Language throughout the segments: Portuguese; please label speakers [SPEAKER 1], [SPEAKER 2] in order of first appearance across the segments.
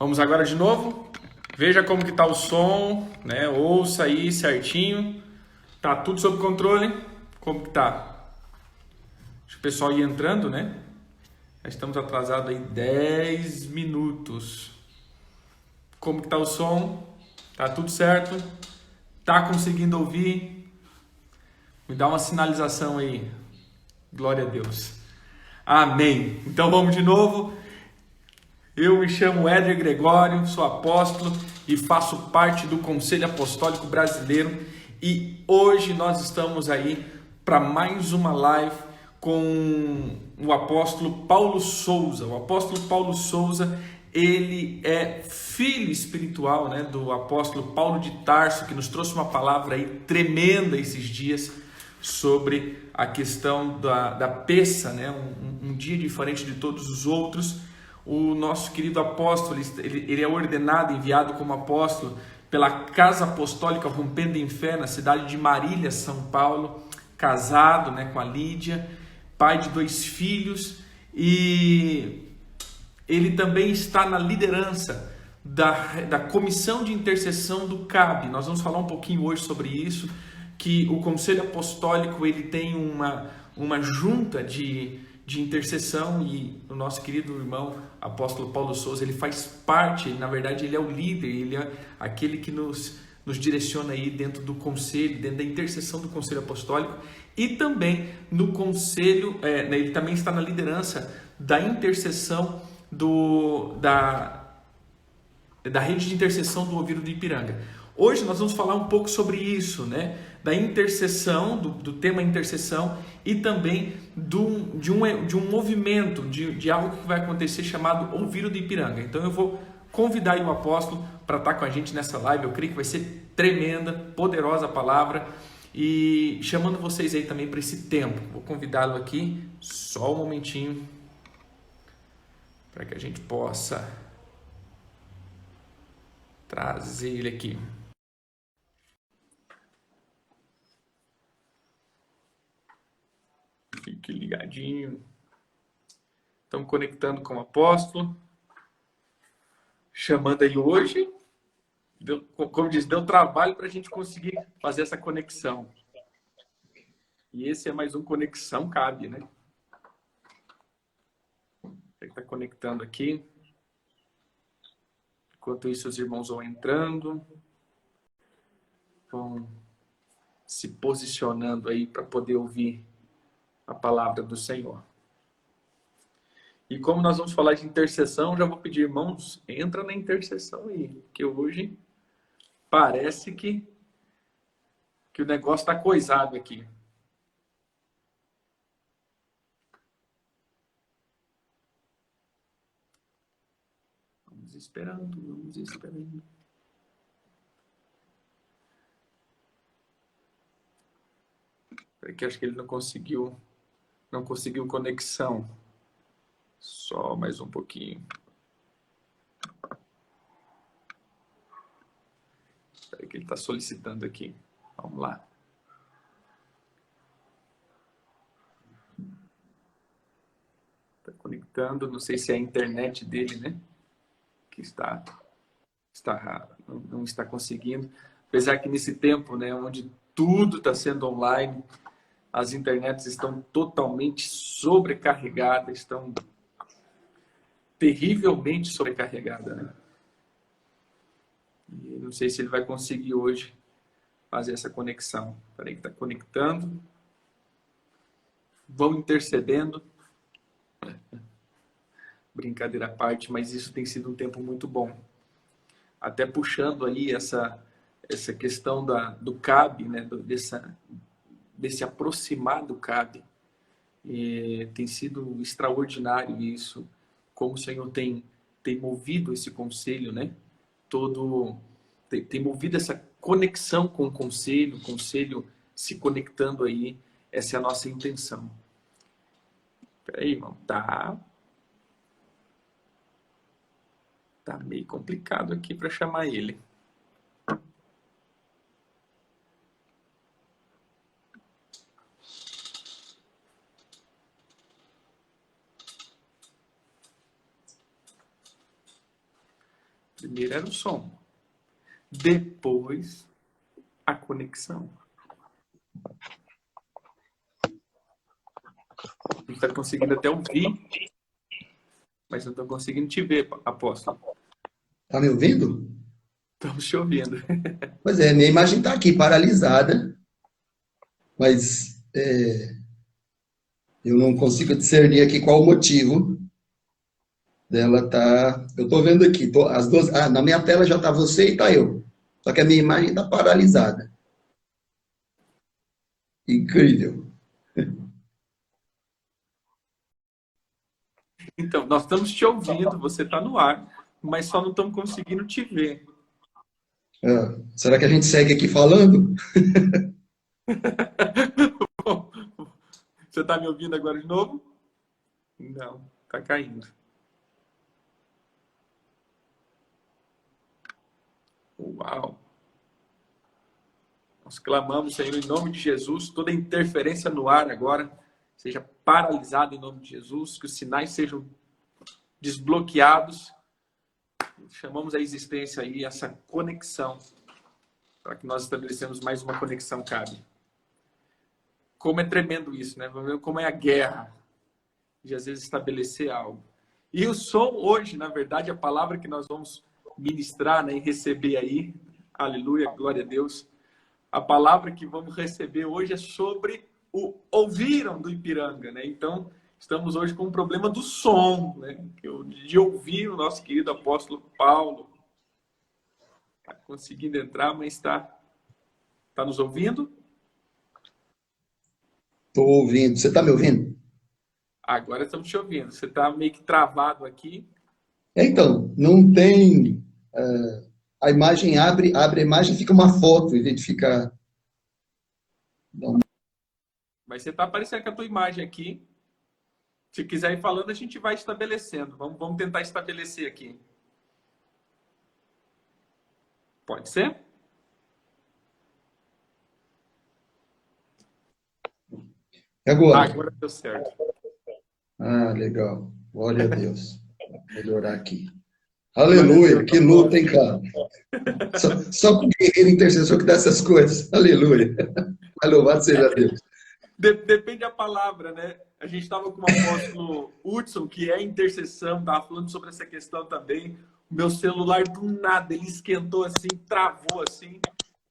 [SPEAKER 1] Vamos agora de novo. Veja como que tá o som, né? Ouça aí certinho. Tá tudo sob controle? Como que tá? Deixa o pessoal ir entrando, né? Já estamos atrasados aí 10 minutos. Como que tá o som? Tá tudo certo? Tá conseguindo ouvir? Me dá uma sinalização aí. Glória a Deus. Amém. Então vamos de novo. Eu me chamo Éder Gregório, sou apóstolo e faço parte do Conselho Apostólico Brasileiro. E hoje nós estamos aí para mais uma live com o apóstolo Paulo Souza. O apóstolo Paulo Souza, ele é filho espiritual, né, do apóstolo Paulo de Tarso, que nos trouxe uma palavra aí tremenda esses dias sobre a questão da peça, né, um dia diferente de todos os outros. O nosso querido apóstolo, ele é ordenado, enviado como apóstolo pela Casa Apostólica Rompendo em Fé, na cidade de Marília, São Paulo, casado, né, com a Lídia, pai de 2 filhos, e ele também está na liderança da comissão de intercessão do CAB. Nós vamos falar um pouquinho hoje sobre isso, que o Conselho Apostólico ele tem uma junta de intercessão, e o nosso querido irmão apóstolo Paulo Souza, ele faz parte, na verdade ele é o líder, ele é aquele que nos direciona aí dentro do conselho, dentro da intercessão do Conselho Apostólico, e também no conselho, ele também está na liderança da intercessão da rede de intercessão do Ouvido do Ipiranga. Hoje nós vamos falar um pouco sobre isso, né? Da intercessão, do tema intercessão, e também de um movimento, de algo que vai acontecer chamado Ouvido do Ipiranga. Então eu vou convidar aí o apóstolo para estar com a gente nessa live. Eu creio que vai ser tremenda, poderosa a palavra, e chamando vocês aí também para esse tempo. Vou convidá-lo aqui, só um momentinho, para que a gente possa trazer ele aqui. Fique ligadinho. Estamos conectando com o apóstolo. Chamando aí hoje. Como diz, deu trabalho para a gente conseguir fazer essa conexão. E esse é mais um Conexão Cabe, né? Ele está conectando aqui. Enquanto isso, os irmãos vão entrando. Vão se posicionando aí para poder ouvir a palavra do Senhor. E como nós vamos falar de intercessão, já vou pedir, irmãos, entra na intercessão aí, porque hoje parece que o negócio está coisado aqui. Vamos esperando, vamos esperando. Porque acho que ele não conseguiu conexão. Só mais um pouquinho. Espera que ele está solicitando aqui. Vamos lá. Está conectando. Não sei se é a internet dele, né? Que não está conseguindo. Apesar que nesse tempo, né, onde tudo está sendo online, as internets estão totalmente sobrecarregadas, estão terrivelmente sobrecarregadas, né? E não sei se ele vai conseguir hoje fazer essa conexão. Espera aí que está conectando. Vão intercedendo. Brincadeira à parte, mas isso tem sido um tempo muito bom. Até puxando aí essa questão do CAB, né? Desse aproximar do CAB. Tem sido extraordinário isso, como o Senhor tem movido esse conselho, né? Tem movido essa conexão com o conselho se conectando aí. Essa é a nossa intenção. Espera aí, irmão. Tá meio complicado aqui para chamar ele. Primeiro era o som. Depois, a conexão. A gente está conseguindo até ouvir, mas não estou conseguindo te ver, apóstolo.
[SPEAKER 2] Tá me ouvindo?
[SPEAKER 1] Estamos te ouvindo.
[SPEAKER 2] Pois é, minha imagem está aqui paralisada, mas eu não consigo discernir aqui qual o motivo dela tá. Eu estou vendo aqui, as duas. Ah, na minha tela já está você e está eu. Só que a minha imagem está paralisada. Incrível.
[SPEAKER 1] Então, nós estamos te ouvindo, você está no ar, mas só não estamos conseguindo te ver.
[SPEAKER 2] Ah, será que a gente segue aqui falando?
[SPEAKER 1] Você está me ouvindo agora de novo? Não, está caindo. Uau! Nós clamamos, Senhor, em nome de Jesus, toda interferência no ar agora seja paralisada em nome de Jesus, que os sinais sejam desbloqueados. Chamamos a existência aí, essa conexão, para que nós estabelecemos mais uma conexão, cabe. Como é tremendo isso, né? Vamos ver como é a guerra de, às vezes, estabelecer algo. E o som hoje, na verdade, a palavra que nós vamos ministrar, né, e receber aí, aleluia, glória a Deus, a palavra que vamos receber hoje é sobre o ouviram do Ipiranga, né? Então, estamos hoje com o problema do som, né? De ouvir o nosso querido apóstolo Paulo. Está conseguindo entrar, mas está nos ouvindo?
[SPEAKER 2] Estou ouvindo. Você está me ouvindo?
[SPEAKER 1] Agora estamos te ouvindo. Você está meio que travado aqui.
[SPEAKER 2] Então, não tem. A imagem abre a imagem, fica uma foto, em vez de ficar.
[SPEAKER 1] Mas você está aparecendo com a tua imagem aqui. Se quiser ir falando, a gente vai estabelecendo. Vamos tentar estabelecer aqui. Pode ser?
[SPEAKER 2] E agora?
[SPEAKER 1] Agora deu certo.
[SPEAKER 2] Ah, legal. Glória a Deus. Vou melhorar aqui. Aleluia, que luta, hein, cara? Só com o guerreiro intercessor que dá essas coisas. Aleluia. Louvado seja Deus.
[SPEAKER 1] Depende da palavra, né? A gente estava com o apóstolo Hudson, que é intercessão, estava falando sobre essa questão também. O meu celular, do nada, ele esquentou assim, travou assim,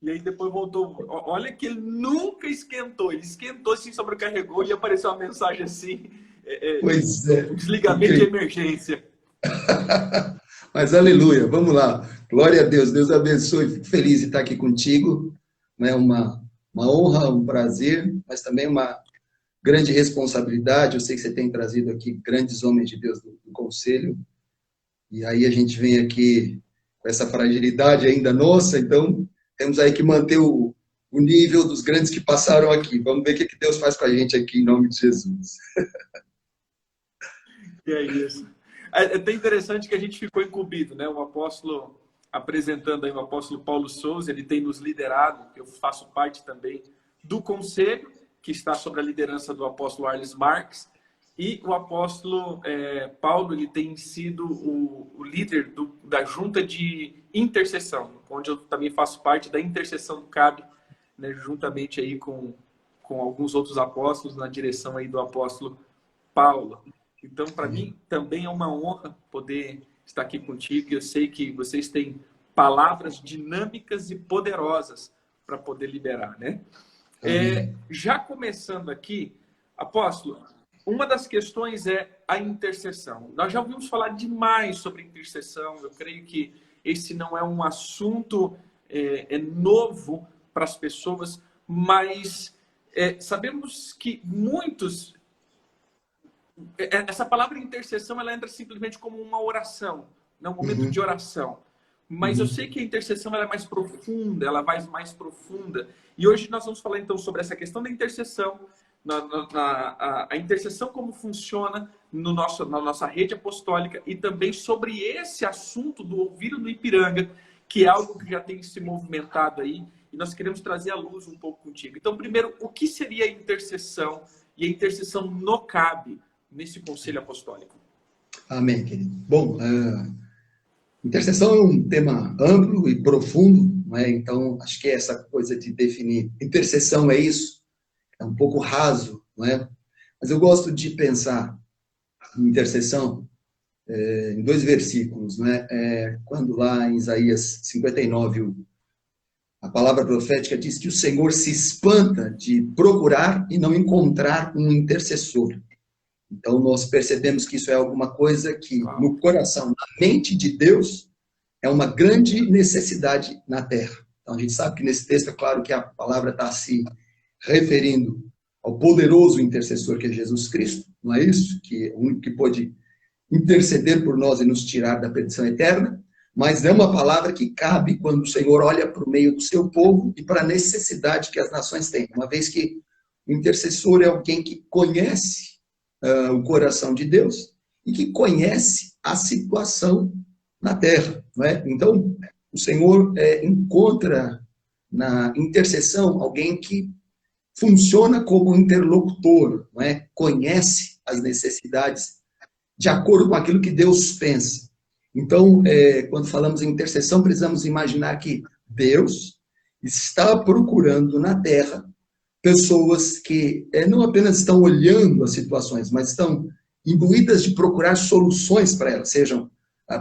[SPEAKER 1] e aí depois voltou. Olha que ele nunca esquentou, ele esquentou assim, sobrecarregou, e apareceu uma mensagem assim,
[SPEAKER 2] Pois é.
[SPEAKER 1] desligamento de emergência.
[SPEAKER 2] Mas aleluia, vamos lá. Glória a Deus, Deus abençoe. Fico feliz de estar aqui contigo. É uma honra, um prazer, mas também uma grande responsabilidade. Eu sei que você tem trazido aqui grandes homens de Deus do conselho. E aí a gente vem aqui com essa fragilidade ainda nossa, então temos aí que manter o nível dos grandes que passaram aqui. Vamos ver o que Deus faz com a gente aqui, em nome de Jesus.
[SPEAKER 1] E é isso. É até interessante que a gente ficou incumbido, né? O apóstolo, apresentando aí o apóstolo Paulo Souza, ele tem nos liderado, eu faço parte também do conselho, que está sob a liderança do apóstolo Arles Marques, e o apóstolo Paulo, ele tem sido o líder da junta de intercessão, onde eu também faço parte da intercessão do CAB, né, juntamente aí com alguns outros apóstolos, na direção aí do apóstolo Paulo. Então, para mim, também é uma honra poder estar aqui contigo. E eu sei que vocês têm palavras dinâmicas e poderosas para poder liberar, né? Já começando aqui, apóstolo, uma das questões é a intercessão. Nós já ouvimos falar demais sobre intercessão. Eu creio que esse não é um assunto novo para as pessoas, mas sabemos que muitos... Essa palavra intercessão, ela entra simplesmente como uma oração, não um momento de oração. Mas eu sei que a intercessão ela é mais profunda, ela vai mais profunda. E hoje nós vamos falar então sobre essa questão da intercessão, a intercessão como funciona na nossa rede apostólica e também sobre esse assunto do ouvido no Ipiranga, que é algo que já tem se movimentado aí e nós queremos trazer à luz um pouco contigo. Então, primeiro, o que seria a intercessão e a intercessão no CAB nesse conselho apostólico?
[SPEAKER 2] Amém, querido. Bom, Intercessão é um tema amplo e profundo, não é? Então, acho que essa coisa de definir intercessão é isso, é um pouco raso, não é? Mas eu gosto de pensar em intercessão em dois versículos, não é? Quando lá em Isaías 59, a palavra profética diz que o Senhor se espanta de procurar e não encontrar um intercessor. Então, nós percebemos que isso é alguma coisa que, no coração, na mente de Deus, é uma grande necessidade na terra. Então, a gente sabe que nesse texto, é claro que a palavra está se referindo ao poderoso intercessor que é Jesus Cristo, não é isso? Que é o único que pode interceder por nós e nos tirar da perdição eterna, mas é uma palavra que cabe quando o Senhor olha para o meio do seu povo e para a necessidade que as nações têm, uma vez que o intercessor é alguém que conhece o coração de Deus e que conhece a situação na terra, não é? Então, o Senhor encontra na intercessão alguém que funciona como interlocutor, não é? Conhece as necessidades de acordo com aquilo que Deus pensa. Então, quando falamos em intercessão, precisamos imaginar que Deus está procurando na terra pessoas que não apenas estão olhando as situações, mas estão imbuídas de procurar soluções para elas, sejam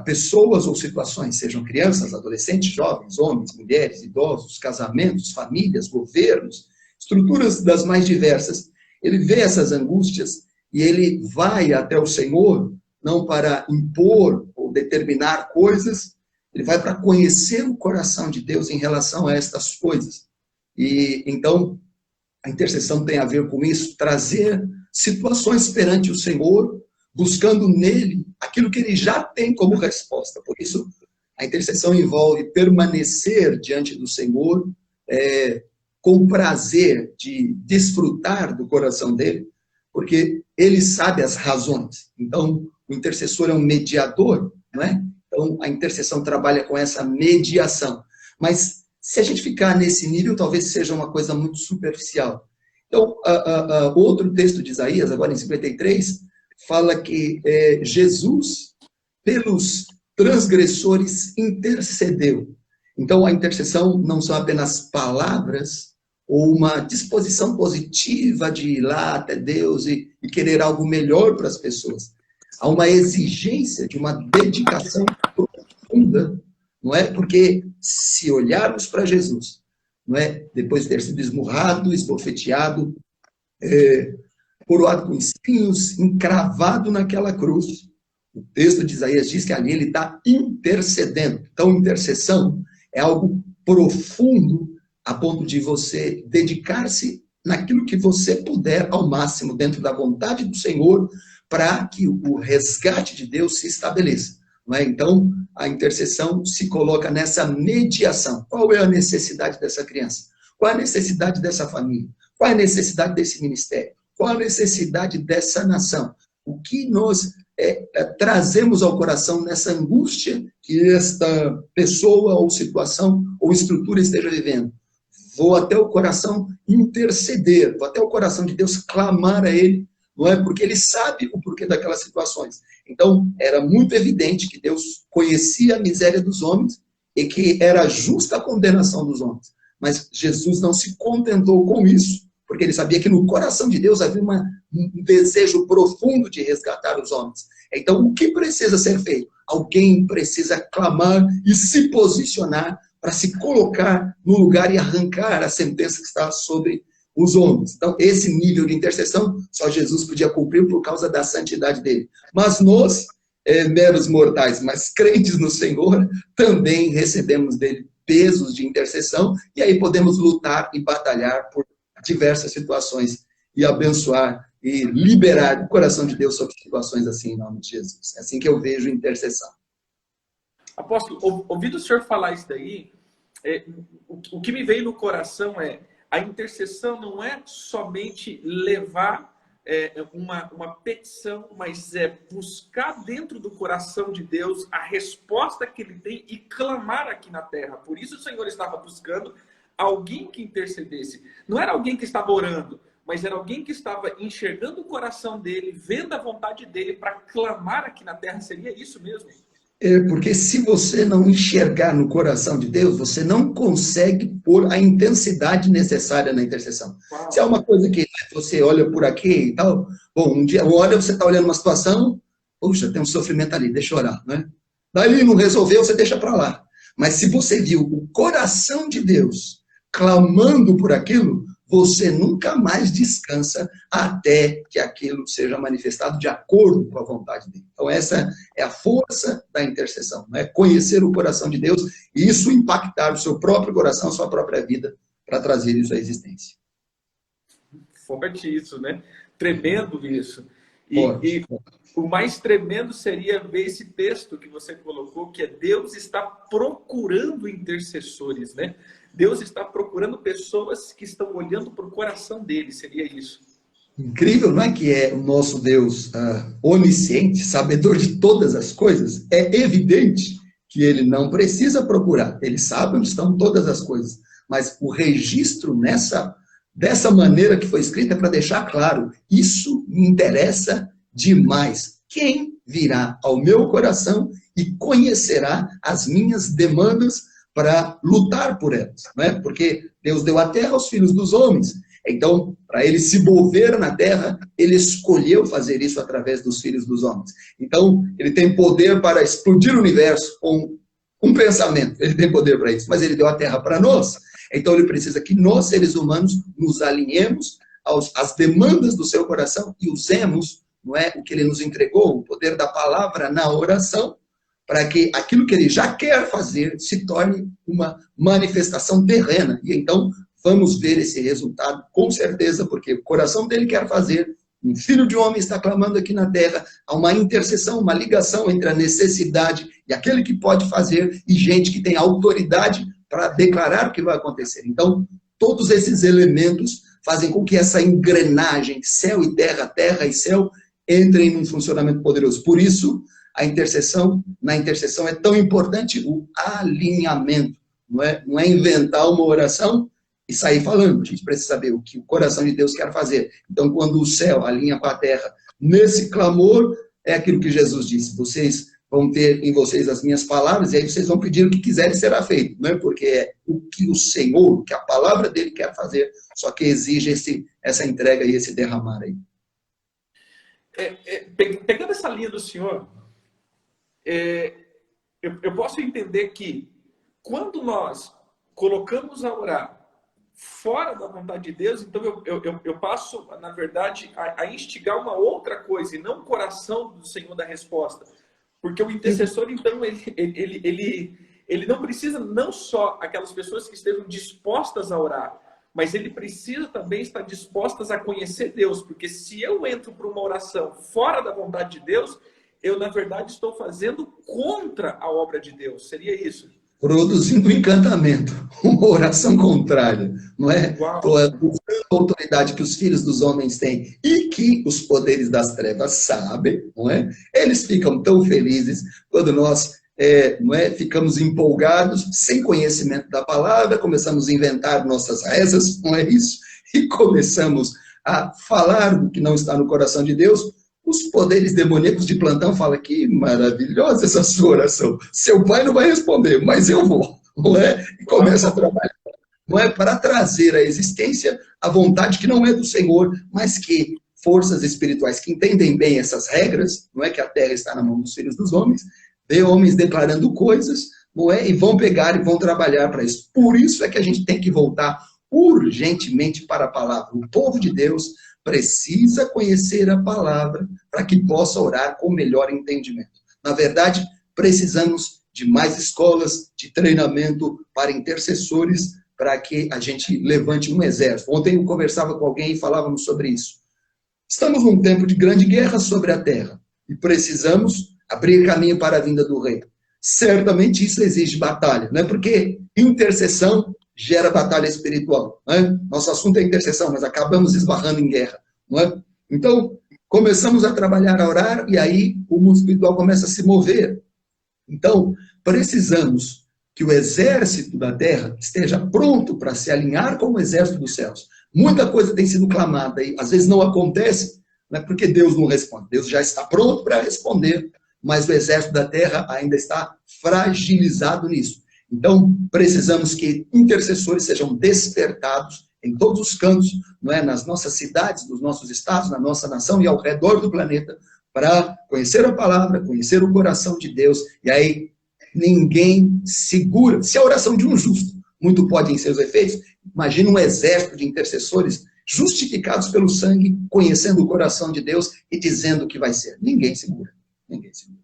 [SPEAKER 2] pessoas ou situações, sejam crianças, adolescentes, jovens, homens, mulheres, idosos, casamentos, famílias, governos, estruturas das mais diversas. Ele vê essas angústias e ele vai até o Senhor, não para impor ou determinar coisas, ele vai para conhecer o coração de Deus em relação a estas coisas. E então, a intercessão tem a ver com isso, trazer situações perante o Senhor, buscando nele aquilo que ele já tem como resposta. Por isso, a intercessão envolve permanecer diante do Senhor, com o prazer de desfrutar do coração dele, porque ele sabe as razões. Então, o intercessor é um mediador, não é? Então, a intercessão trabalha com essa mediação. Mas, se a gente ficar nesse nível, talvez seja uma coisa muito superficial. Então, outro texto de Isaías, agora em 53, fala que Jesus, pelos transgressores, intercedeu. Então, a intercessão não são apenas palavras ou uma disposição positiva de ir lá até Deus e querer algo melhor para as pessoas. Há uma exigência de uma dedicação profunda, não é? Porque se olharmos para Jesus, não é? Depois de ter sido esmurrado, esbofeteado, coroado com espinhos, encravado naquela cruz, o texto de Isaías diz que ali ele está intercedendo. Então, intercessão é algo profundo a ponto de você dedicar-se naquilo que você puder ao máximo dentro da vontade do Senhor para que o resgate de Deus se estabeleça. Não é? Então, a intercessão se coloca nessa mediação. Qual é a necessidade dessa criança? Qual é a necessidade dessa família? Qual é a necessidade desse ministério? Qual a necessidade dessa nação? O que nós trazemos ao coração nessa angústia que esta pessoa ou situação ou estrutura esteja vivendo? Vou até o coração interceder, vou até o coração de Deus clamar a Ele, não é? Porque Ele sabe o porquê daquelas situações. Então, era muito evidente que Deus conhecia a miséria dos homens e que era justa a condenação dos homens. Mas Jesus não se contentou com isso, porque Ele sabia que no coração de Deus havia um desejo profundo de resgatar os homens. Então, o que precisa ser feito? Alguém precisa clamar e se posicionar para se colocar no lugar e arrancar a sentença que está sobre os homens. Então, esse nível de intercessão, só Jesus podia cumprir por causa da santidade dele. Mas nós, meros mortais, mas crentes no Senhor, também recebemos dele pesos de intercessão, e aí podemos lutar e batalhar por diversas situações, e abençoar e liberar o coração de Deus sobre situações assim, em nome de Jesus. É assim que eu vejo intercessão.
[SPEAKER 1] Apóstolo, ouvindo o senhor falar isso daí, o que me veio no coração a intercessão não é somente levar uma petição, mas é buscar dentro do coração de Deus a resposta que Ele tem e clamar aqui na terra. Por isso o Senhor estava buscando alguém que intercedesse. Não era alguém que estava orando, mas era alguém que estava enxergando o coração dele, vendo a vontade dele para clamar aqui na terra. Seria isso mesmo?
[SPEAKER 2] Porque se você não enxergar no coração de Deus, você não consegue pôr a intensidade necessária na intercessão. Se é
[SPEAKER 1] Uau.
[SPEAKER 2] uma coisa que você olha por aqui e tal, bom, um dia, uma hora você está olhando uma situação, puxa, tem um sofrimento ali, deixa eu orar, né? Daí não resolveu, você deixa para lá. Mas se você viu o coração de Deus clamando por aquilo, você nunca mais descansa até que aquilo seja manifestado de acordo com a vontade dele. Então essa é a força da intercessão, né? Conhecer o coração de Deus e isso impactar o seu próprio coração, a sua própria vida, para trazer isso à existência.
[SPEAKER 1] Forte isso, né? Tremendo isso.
[SPEAKER 2] Forte.
[SPEAKER 1] E o mais tremendo seria ver esse texto que você colocou, que é Deus está procurando intercessores, né? Deus está procurando pessoas que estão olhando para o coração dele, seria isso.
[SPEAKER 2] Incrível, não é que é o nosso Deus onisciente, sabedor de todas as coisas? É evidente que ele não precisa procurar, ele sabe onde estão todas as coisas, mas o registro dessa maneira que foi escrita é para deixar claro, isso me interessa demais. Quem virá ao meu coração e conhecerá as minhas demandas para lutar por elas, não é? Porque Deus deu a terra aos filhos dos homens. Então, para ele se mover na terra, ele escolheu fazer isso através dos filhos dos homens. Então, ele tem poder para explodir o universo com um pensamento. Ele tem poder para isso, mas ele deu a terra para nós. Então, ele precisa que nós, seres humanos, nos alinhemos às demandas do seu coração e usemos, não é, o que ele nos entregou, o poder da palavra na oração, para que aquilo que ele já quer fazer se torne uma manifestação terrena. E então, vamos ver esse resultado, com certeza, porque o coração dele quer fazer. Um filho de homem está clamando aqui na terra, há uma interseção, uma ligação entre a necessidade e aquele que pode fazer, e gente que tem autoridade para declarar o que vai acontecer. Então, todos esses elementos fazem com que essa engrenagem, céu e terra, terra e céu, entrem num funcionamento poderoso. Por isso, na intercessão é tão importante o alinhamento. Não é inventar uma oração e sair falando. A gente precisa saber o que o coração de Deus quer fazer. Então, quando o céu alinha com a terra, nesse clamor, é aquilo que Jesus disse: vocês vão ter em vocês as minhas palavras, e aí vocês vão pedir o que quiserem, será feito. Não é porque é o que o Senhor, o que a palavra dele quer fazer, só que exige essa entrega e esse derramar aí.
[SPEAKER 1] Pegando essa linha do Senhor, eu posso entender que quando nós colocamos a orar fora da vontade de Deus, então eu passo, na verdade, a instigar uma outra coisa, e não o coração do Senhor da resposta. Porque o intercessor, então, ele não precisa não só aquelas pessoas que estejam dispostas a orar, mas ele precisa também estar dispostas a conhecer Deus. Porque se eu entro para uma oração fora da vontade de Deus, eu, na verdade, estou fazendo contra a obra de Deus. Seria isso?
[SPEAKER 2] Produzindo um encantamento, uma oração contrária, não é? Estou usando a autoridade que os filhos dos homens têm e que os poderes das trevas sabem, não é? Eles ficam tão felizes quando nós não é, ficamos empolgados, sem conhecimento da palavra, começamos a inventar nossas rezas, não é isso? E começamos a falar do que não está no coração de Deus. Os poderes demoníacos de plantão falam: que maravilhosa essa sua oração. Seu pai não vai responder, mas eu vou, não é? E começa a trabalhar, não é? Para trazer à existência a vontade que não é do Senhor, mas que forças espirituais que entendem bem essas regras, não é, que a terra está na mão dos filhos dos homens, vê homens declarando coisas, não é? E vão pegar e vão trabalhar para isso. Por isso é que a gente tem que voltar urgentemente para a palavra. O povo de Deus precisa conhecer a palavra para que possa orar com melhor entendimento. Na verdade, precisamos de mais escolas de treinamento para intercessores, para que a gente levante um exército. Ontem eu conversava com alguém e falávamos sobre isso. Estamos num tempo de grande guerra sobre a terra e precisamos abrir caminho para a vinda do rei. Certamente isso exige batalha, não é? Porque intercessão gera batalha espiritual, não é? Nosso assunto é intercessão, mas acabamos esbarrando em guerra, não é? Então, começamos a trabalhar, a orar, e aí o mundo espiritual começa a se mover. Então, precisamos que o exército da terra esteja pronto para se alinhar com o exército dos céus. Muita coisa tem sido clamada e às vezes não acontece, não é porque Deus não responde. Deus já está pronto para responder, mas o exército da terra ainda está fragilizado nisso. Então, precisamos que intercessores sejam despertados em todos os cantos, não é? Nas nossas cidades, nos nossos estados, na nossa nação e ao redor do planeta, para conhecer a palavra, conhecer o coração de Deus, e aí ninguém segura. Se a oração de um justo muito pode em seus efeitos, imagina um exército de intercessores justificados pelo sangue, conhecendo o coração de Deus e dizendo o que vai ser. Ninguém segura. Ninguém segura.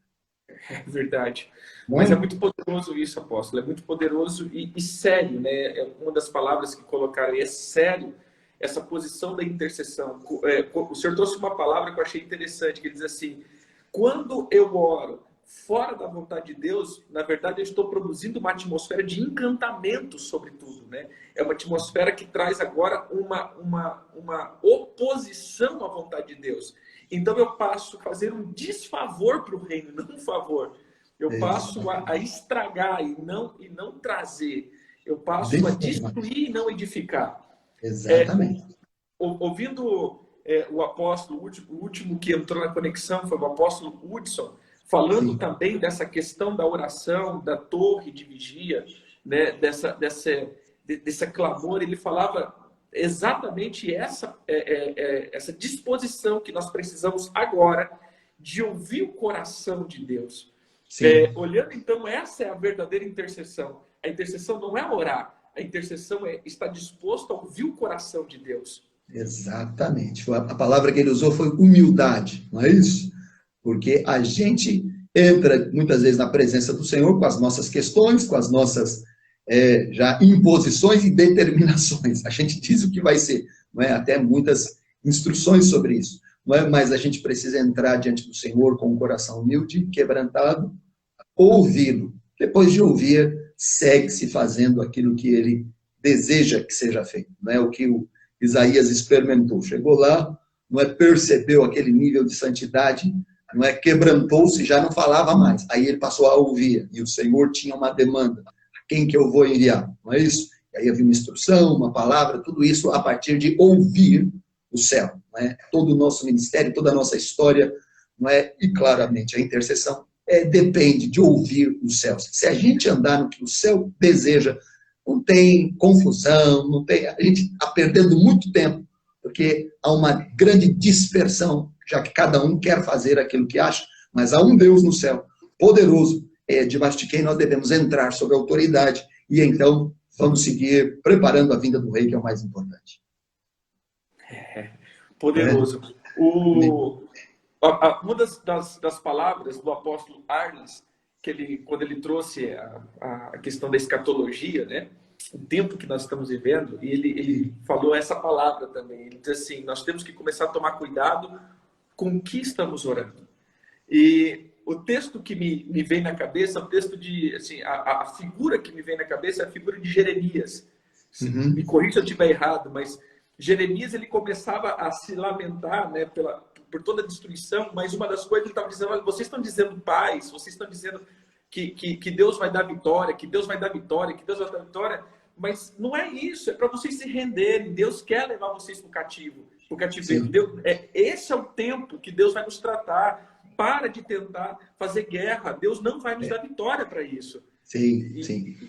[SPEAKER 1] É verdade. Mas é muito poderoso isso, apóstolo. É muito poderoso e sério, né? É uma das palavras que colocaram aí, é sério, essa posição da intercessão. O senhor trouxe uma palavra que eu achei interessante, que diz assim: quando eu oro fora da vontade de Deus, na verdade eu estou produzindo uma atmosfera de encantamento sobre tudo, né? É uma atmosfera que traz agora uma oposição à vontade de Deus. Então eu passo a fazer um desfavor para o reino, não um favor. Eu passo a estragar e não trazer. Eu passo a destruir e não edificar.
[SPEAKER 2] Exatamente.
[SPEAKER 1] Ouvindo o apóstolo, o último que entrou na conexão foi o apóstolo Hudson, falando também dessa questão da oração, da torre de vigia, né, desse clamor. Ele falava exatamente essa disposição que nós precisamos agora de ouvir o coração de Deus. Olhando, então, essa é a verdadeira intercessão. A intercessão não é orar, a intercessão é estar disposto a ouvir o coração de Deus.
[SPEAKER 2] Exatamente. A palavra que ele usou foi humildade, não é isso? Porque a gente entra muitas vezes na presença do Senhor com as nossas questões, com as nossas já imposições e determinações. A gente diz o que vai ser, não é? Até muitas instruções sobre isso. Não é? Mas a gente precisa entrar diante do Senhor com um coração humilde, quebrantado, ouvi-lo. Depois de ouvir, segue-se fazendo aquilo que ele deseja que seja feito. Não é o que o Isaías experimentou. Chegou lá, não é, percebeu aquele nível de santidade, não é, quebrantou-se, já não falava mais. Aí ele passou a ouvir, e o Senhor tinha uma demanda. Quem que eu vou enviar? Não é isso? E aí havia uma instrução, uma palavra, tudo isso a partir de ouvir o céu. Não é? Todo o nosso ministério, toda a nossa história, não é? E claramente a intercessão depende de ouvir os céus. Se a gente andar no que o céu deseja, não tem confusão, não tem, a gente está perdendo muito tempo, porque há uma grande dispersão, já que cada um quer fazer aquilo que acha, mas há um Deus no céu, poderoso, debaixo de quem nós devemos entrar sob a autoridade, e então vamos seguir preparando a vinda do rei, que é o mais importante.
[SPEAKER 1] Poderoso. Uma das palavras do apóstolo Arnes, que quando ele trouxe a questão da escatologia, né, o tempo que nós estamos vivendo, e ele falou essa palavra também. Ele diz assim: nós temos que começar a tomar cuidado com o que estamos orando. E o texto que me vem na cabeça é o texto de, assim, a figura que me vem na cabeça é a figura de Jeremias. Me corrija se eu estiver errado, mas Jeremias, ele começava a se lamentar, né, por toda a destruição, mas uma das coisas ele estava dizendo: olha, vocês estão dizendo paz, vocês estão dizendo que Deus vai dar vitória, que Deus vai dar vitória, que Deus vai dar vitória, mas não é isso, é para vocês se renderem. Deus quer levar vocês para o cativeiro. Esse é o tempo que Deus vai nos tratar. Para de tentar fazer guerra, Deus não vai nos dar vitória para isso.
[SPEAKER 2] Sim.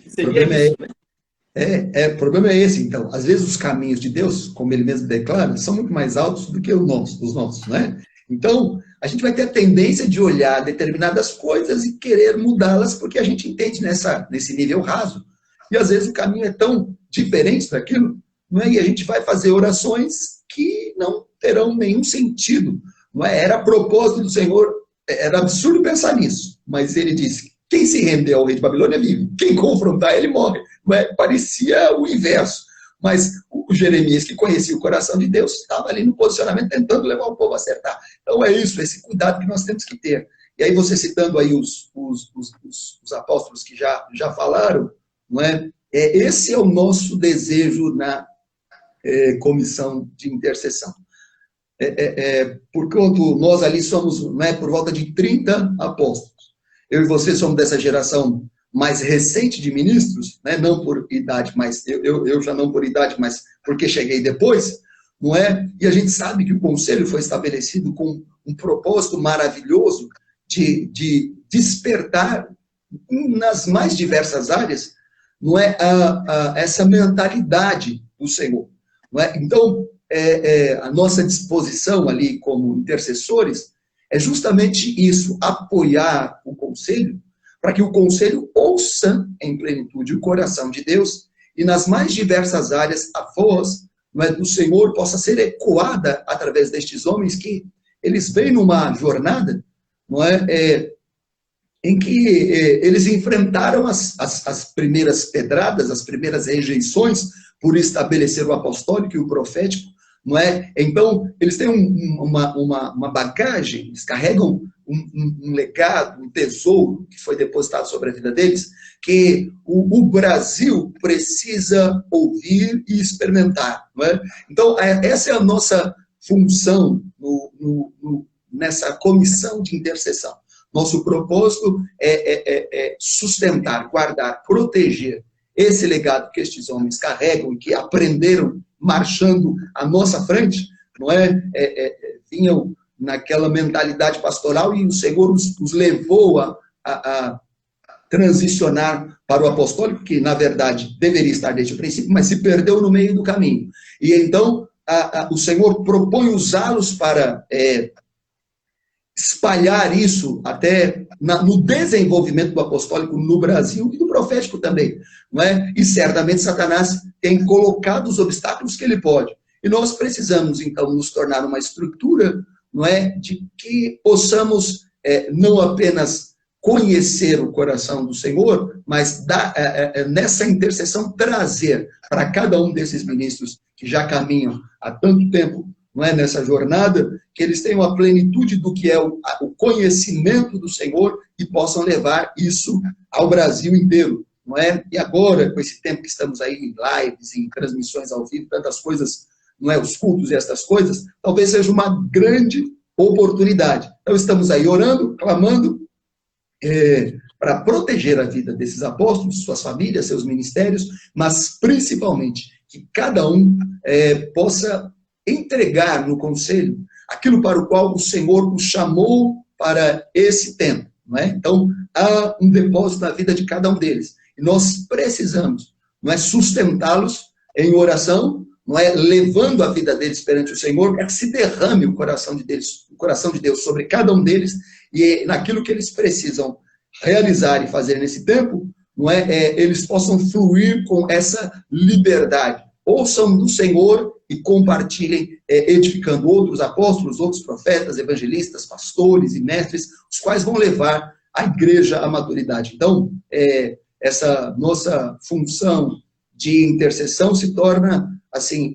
[SPEAKER 1] Seria isso, né?
[SPEAKER 2] O problema é esse, então. Às vezes os caminhos de Deus, como ele mesmo declara, são muito mais altos do que os nossos, né? Então, a gente vai ter a tendência de olhar determinadas coisas e querer mudá-las, porque a gente entende nesse nível raso. E às vezes o caminho é tão diferente daquilo, não é? E a gente vai fazer orações que não terão nenhum sentido. Não é? Era a propósito do Senhor, era absurdo pensar nisso, mas ele disse: quem se render ao rei de Babilônia vive, quem confrontar ele morre. Não é? Parecia o inverso, mas o Jeremias, que conhecia o coração de Deus, estava ali no posicionamento tentando levar o povo a acertar. Então é isso, esse cuidado que nós temos que ter. E aí você citando aí os apóstolos que já falaram, não é? Esse é o nosso desejo na comissão de intercessão. Porquanto nós ali somos, né, por volta de 30 apóstolos. Eu e você somos dessa geração mais recente de ministros, né, não por idade, mas eu já não por idade, mas porque cheguei depois, não é? E a gente sabe que o conselho foi estabelecido com um propósito maravilhoso de despertar nas mais diversas áreas, não é, essa mentalidade do Senhor. Não é? Então, a nossa disposição ali como intercessores é justamente isso, apoiar o conselho, para que o conselho ouça em plenitude o coração de Deus e nas mais diversas áreas a voz, não é, do Senhor possa ser ecoada através destes homens que eles vêm numa jornada, não é, em que eles enfrentaram as primeiras pedradas, as primeiras rejeições por estabelecer o apostólico e o profético, não é? Então, eles têm uma bagagem, eles carregam um legado, um tesouro que foi depositado sobre a vida deles, que o Brasil precisa ouvir e experimentar, não é? Então, essa é a nossa função nessa comissão de intercessão. Nosso propósito é sustentar, guardar, proteger esse legado que estes homens carregam e que aprenderam marchando à nossa frente, não é? Vinham naquela mentalidade pastoral e o Senhor os levou a transicionar para o apostólico, que na verdade deveria estar desde o princípio, mas se perdeu no meio do caminho. E então o Senhor propõe usá-los para espalhar isso até no desenvolvimento do apostólico no Brasil e do profético também, não é? E certamente Satanás tem colocado os obstáculos que ele pode. E nós precisamos, então, nos tornar uma estrutura, não é, de que possamos não apenas conhecer o coração do Senhor, mas nessa intercessão trazer para cada um desses ministros que já caminham há tanto tempo, não é, nessa jornada, que eles tenham a plenitude do que é o conhecimento do Senhor e possam levar isso ao Brasil inteiro, não é? E agora, com esse tempo que estamos aí em lives, em transmissões ao vivo, tantas coisas, não é, os cultos e essas coisas, talvez seja uma grande oportunidade. Então estamos aí orando, clamando, para proteger a vida desses apóstolos, suas famílias, seus ministérios, mas principalmente que cada um possa entregar no conselho aquilo para o qual o Senhor os chamou para esse tempo, não é? Então, há um depósito na vida de cada um deles, e nós precisamos, não é, sustentá-los em oração, não é, levando a vida deles perante o Senhor, para que se derrame o coração de Deus sobre cada um deles, e naquilo que eles precisam realizar e fazer nesse tempo, não é, eles possam fluir com essa liberdade. Ouçam do Senhor e compartilhem, edificando outros apóstolos, outros profetas, evangelistas, pastores e mestres, os quais vão levar a igreja à maturidade. Então, essa nossa função de intercessão se torna, assim,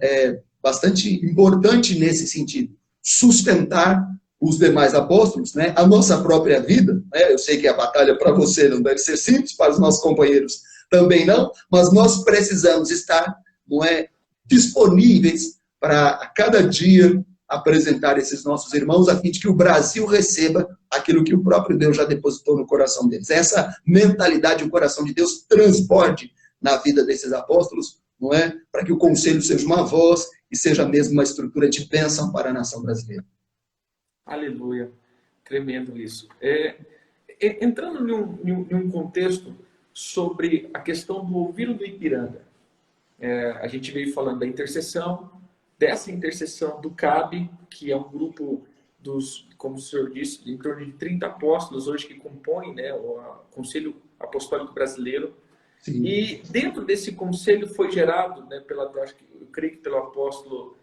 [SPEAKER 2] bastante importante nesse sentido. Sustentar os demais apóstolos, né? A nossa própria vida, né? Eu sei que a batalha para você não deve ser simples, para os nossos companheiros também não, mas nós precisamos estar, não é, disponíveis para a cada dia apresentar esses nossos irmãos, a fim de que o Brasil receba aquilo que o próprio Deus já depositou no coração deles. Essa mentalidade, o coração de Deus transborde na vida desses apóstolos, não é? Para que o conselho seja uma voz e seja mesmo uma estrutura de bênção para a nação brasileira.
[SPEAKER 1] Aleluia. Tremendo isso. Entrando em um contexto sobre a questão do Ouviram do Ipiranga. A gente veio falando da intercessão, dessa intercessão do CAB, que é um grupo dos, como o senhor disse, em torno de 30 apóstolos hoje que compõem, né, o Conselho Apostólico Brasileiro. Sim. E dentro desse conselho foi gerado, né, eu creio que pelo apóstolo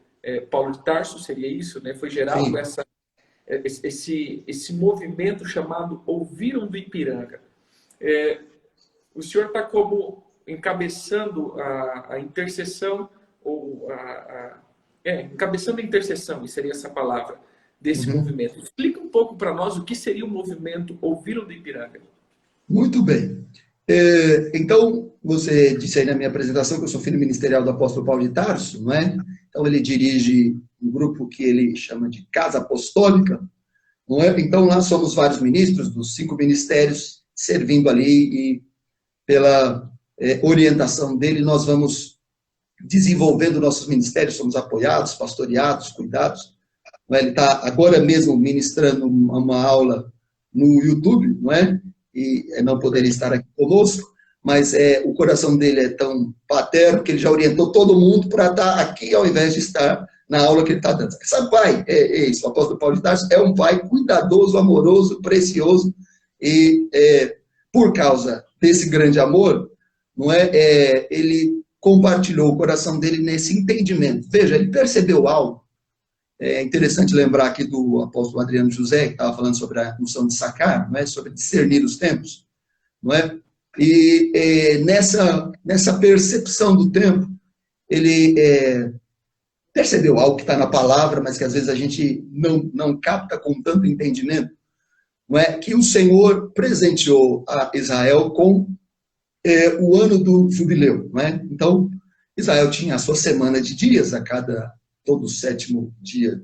[SPEAKER 1] Paulo de Tarso, seria isso, né, foi gerado esse movimento chamado Ouviram do Ipiranga. O senhor está como encabeçando a intercessão, ou encabeçando a intercessão, e seria essa palavra, desse movimento. Explica um pouco para nós o que seria o movimento Ouviram do Ipiranga.
[SPEAKER 2] Muito bem. Então, você disse aí na minha apresentação que eu sou filho ministerial do apóstolo Paulo de Tarso, não é? Então, ele dirige um grupo que ele chama de Casa Apostólica, não é? Então, lá somos vários ministros dos 5 ministérios servindo ali, e pela orientação dele, nós vamos desenvolvendo nossos ministérios, somos apoiados, pastoreados, cuidados. Ele está agora mesmo ministrando uma aula no YouTube, não é? E não poderia estar aqui conosco, mas o coração dele é tão paterno que ele já orientou todo mundo para estar aqui ao invés de estar na aula que ele está dando. Sabe, pai, é isso, o apóstolo Paulo de Tarso é um pai cuidadoso, amoroso, precioso, e por causa desse grande amor, não é, ele compartilhou o coração dele nesse entendimento. Veja, ele percebeu algo. É interessante lembrar aqui do apóstolo Adriano José, que estava falando sobre a função de sacar, não é? Sobre discernir os tempos, não é? E nessa percepção do tempo, ele percebeu algo que está na palavra, mas que às vezes a gente não capta com tanto entendimento, não é? Que o Senhor presenteou a Israel com o ano do jubileu, não é? Então, Israel tinha a sua semana de dias, todo sétimo dia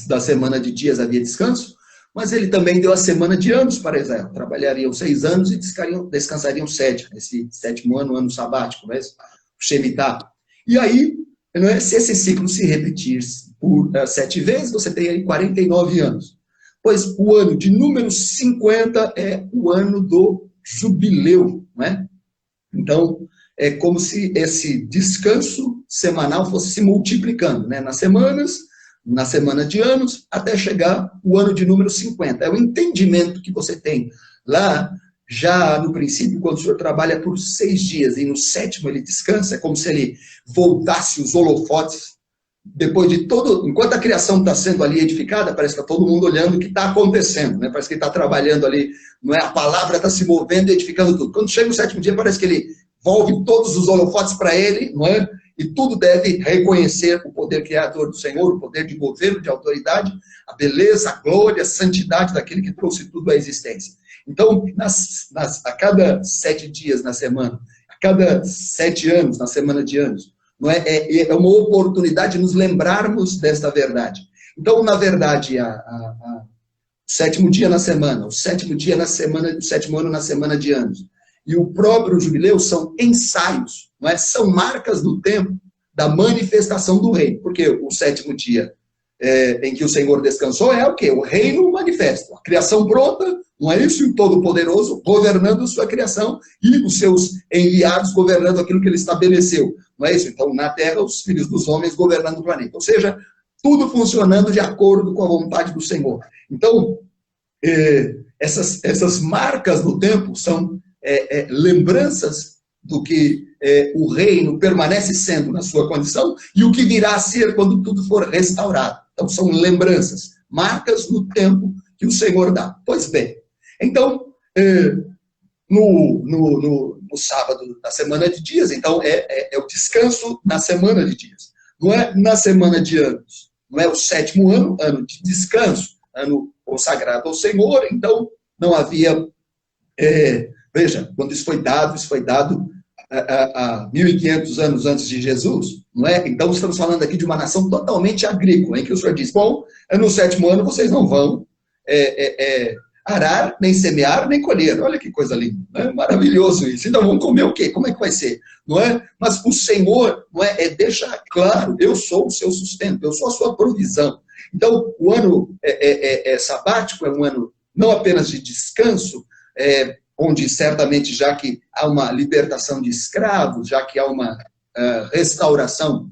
[SPEAKER 2] da semana de dias havia descanso, mas ele também deu a semana de anos para Israel. Trabalhariam 6 anos e descansariam 7. Esse sétimo ano sabático, né? O Shemitah. E aí, se esse ciclo se repetir por 7 vezes, você tem aí 49 anos. Pois o ano de número 50 é o ano do jubileu, né? Então, é como se esse descanso semanal fosse se multiplicando, né? Nas semanas, na semana de anos, até chegar o ano de número 50. É o entendimento que você tem lá, já no princípio, quando o senhor trabalha por 6 dias, e no 7º ele descansa, é como se ele voltasse os holofotes, depois de todo, enquanto a criação está sendo ali edificada, parece que está todo mundo olhando o que está acontecendo, né? Parece que ele está trabalhando ali, não é? A palavra está se movendo e edificando tudo. Quando chega o 7º dia, parece que ele volve todos os holofotes para ele, não é? E tudo deve reconhecer o poder criador do Senhor, o poder de governo, de autoridade, a beleza, a glória, a santidade daquele que trouxe tudo à existência. Então, a cada 7 dias na semana, a cada 7 anos, na semana de anos, não é? É uma oportunidade de nos lembrarmos desta verdade. Então, na verdade, o 7º dia na semana, o 7º dia na semana, o 7º ano na semana de anos, e o próprio jubileu são ensaios, não é? São marcas do tempo da manifestação do reino. Porque o 7º dia em que o Senhor descansou é o quê? O reino manifesto. A criação pronta, não é isso? E o Todo-Poderoso governando sua criação e os seus enviados governando aquilo que ele estabeleceu. Não é isso? Então, na terra, os filhos dos homens governando o planeta. Ou seja, tudo funcionando de acordo com a vontade do Senhor. Então, essas marcas do tempo são lembranças do que o reino permanece sendo na sua condição e o que virá a ser quando tudo for restaurado. Então, são lembranças, marcas no tempo que o Senhor dá. Pois bem, então, no sábado da semana de dias, então, é o descanso na semana de dias. Não é na semana de anos. Não é o 7º ano, ano de descanso, ano consagrado ao Senhor, então, não havia... Veja, quando isso foi dado há 1.500 anos antes de Jesus, não é? Então, estamos falando aqui de uma nação totalmente agrícola, em que o Senhor diz, bom, no 7º ano vocês não vão arar, nem semear, nem colher. Olha que coisa linda, não é? Maravilhoso isso. Então, vamos comer o quê? Como é que vai ser? Não é? Mas o Senhor, não é? Deixa claro, eu sou o seu sustento, eu sou a sua provisão. Então, o ano sabático é um ano não apenas de descanso, onde certamente, já que há uma libertação de escravos, já que há uma restauração,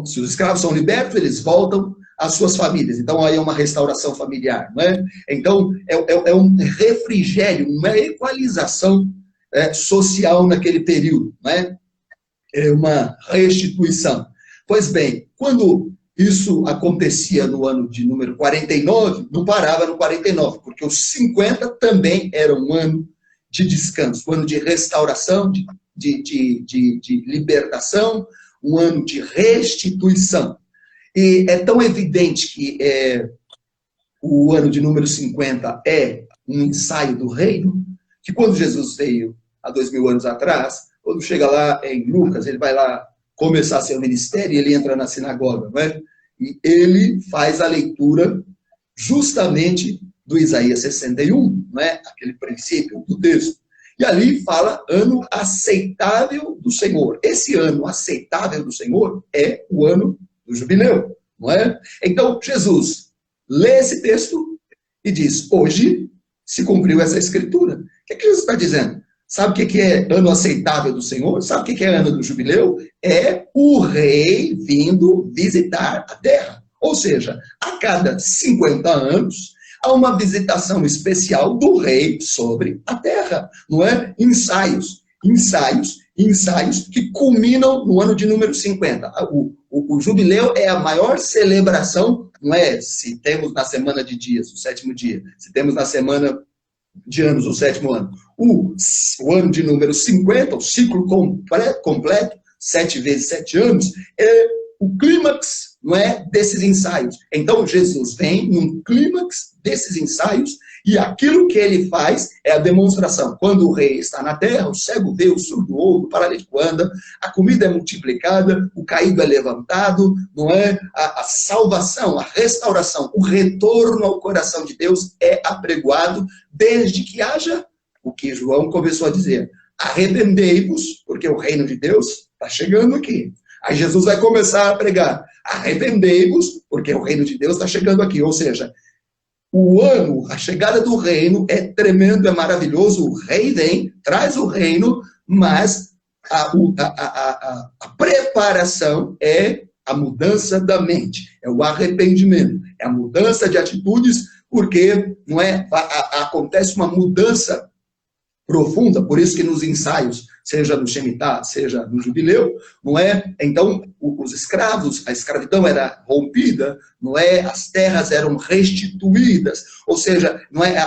[SPEAKER 2] se os escravos são libertos, eles voltam às suas famílias. Então, aí é uma restauração familiar, não é? Então, é um refrigério, uma equalização social naquele período, não é? É uma restituição. Pois bem, quando isso acontecia no ano de número 49, não parava no 49, porque os 50 também era um ano de descanso, um ano de restauração, de libertação, um ano de restituição. E é tão evidente que o ano de número 50 é um ensaio do reino, que quando Jesus veio há 2000 anos atrás, quando chega lá em Lucas, ele vai lá começar seu ministério e ele entra na sinagoga, não é? E ele faz a leitura justamente do Isaías 61, não é? Aquele princípio do texto. E ali fala ano aceitável do Senhor. Esse ano aceitável do Senhor é o ano do jubileu, não é? Então, Jesus lê esse texto e diz, hoje se cumpriu essa escritura. O que Jesus está dizendo? Sabe o que é ano aceitável do Senhor? Sabe o que é ano do jubileu? É o rei vindo visitar a terra. Ou seja, a cada 50 anos, há uma visitação especial do rei sobre a terra. Não é? Ensaios que culminam no ano de número 50. O jubileu é a maior celebração, não é? Se temos na semana de dias, o 7º dia, se temos na semana de anos, o 7º ano. O ano de número 50, o ciclo completo, 7 vezes 7 anos, é o clímax, não é, desses ensaios. Então, Jesus vem num clímax desses ensaios e aquilo que ele faz é a demonstração. Quando o rei está na terra, o cego vê, o surdo ouve, o paralítico anda, a comida é multiplicada, o caído é levantado, não é? A salvação, a restauração, o retorno ao coração de Deus é apregoado desde que haja o que João começou a dizer. Arrependei-vos, porque o reino de Deus está chegando aqui. Aí Jesus vai começar a pregar. Arrependei-vos, porque o reino de Deus está chegando aqui. Ou seja, o ano, a chegada do reino é tremendo, é maravilhoso. O rei vem, traz o reino, mas a preparação é a mudança da mente, é o arrependimento, é a mudança de atitudes, porque não é, acontece uma mudança profunda, por isso que nos ensaios, seja no Shemitah, seja no Jubileu, não é? Então, os escravos, a escravidão era rompida, não é? As terras eram restituídas, ou seja, não é?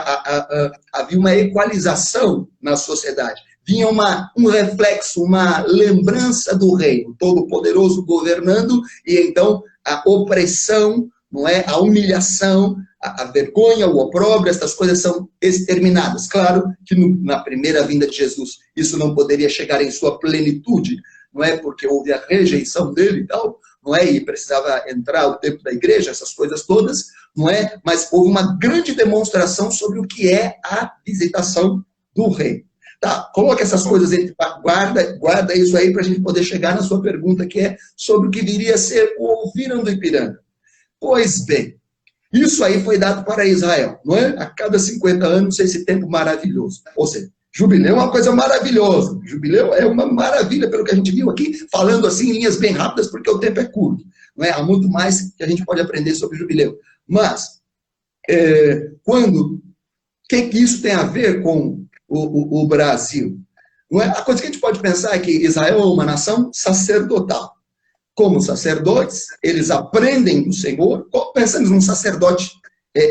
[SPEAKER 2] Havia uma equalização na sociedade. Vinha um reflexo, uma lembrança do reino, todo-poderoso governando, e então a opressão, não é? A humilhação, a vergonha, o opróbrio, essas coisas são exterminadas. Claro que na primeira vinda de Jesus isso não poderia chegar em sua plenitude, não é? Porque houve a rejeição dele e tal, não é? E precisava entrar o tempo da igreja, essas coisas todas, não é? Mas houve uma grande demonstração sobre o que é a visitação do rei. Tá, coloca essas coisas, guarda isso aí para a gente poder chegar na sua pergunta, que é sobre o que viria a ser o ouviram do Ipiranga. Pois bem, isso aí foi dado para Israel, não é? A cada 50 anos, esse tempo maravilhoso. Ou seja, jubileu é uma coisa maravilhosa. Jubileu é uma maravilha, pelo que a gente viu aqui, falando assim em linhas bem rápidas, porque o tempo é curto. Não é? Há muito mais que a gente pode aprender sobre jubileu. Mas, o que isso tem a ver com o Brasil? Não é? A coisa que a gente pode pensar é que Israel é uma nação sacerdotal. Como sacerdotes, eles aprendem do Senhor. Pensamos num sacerdote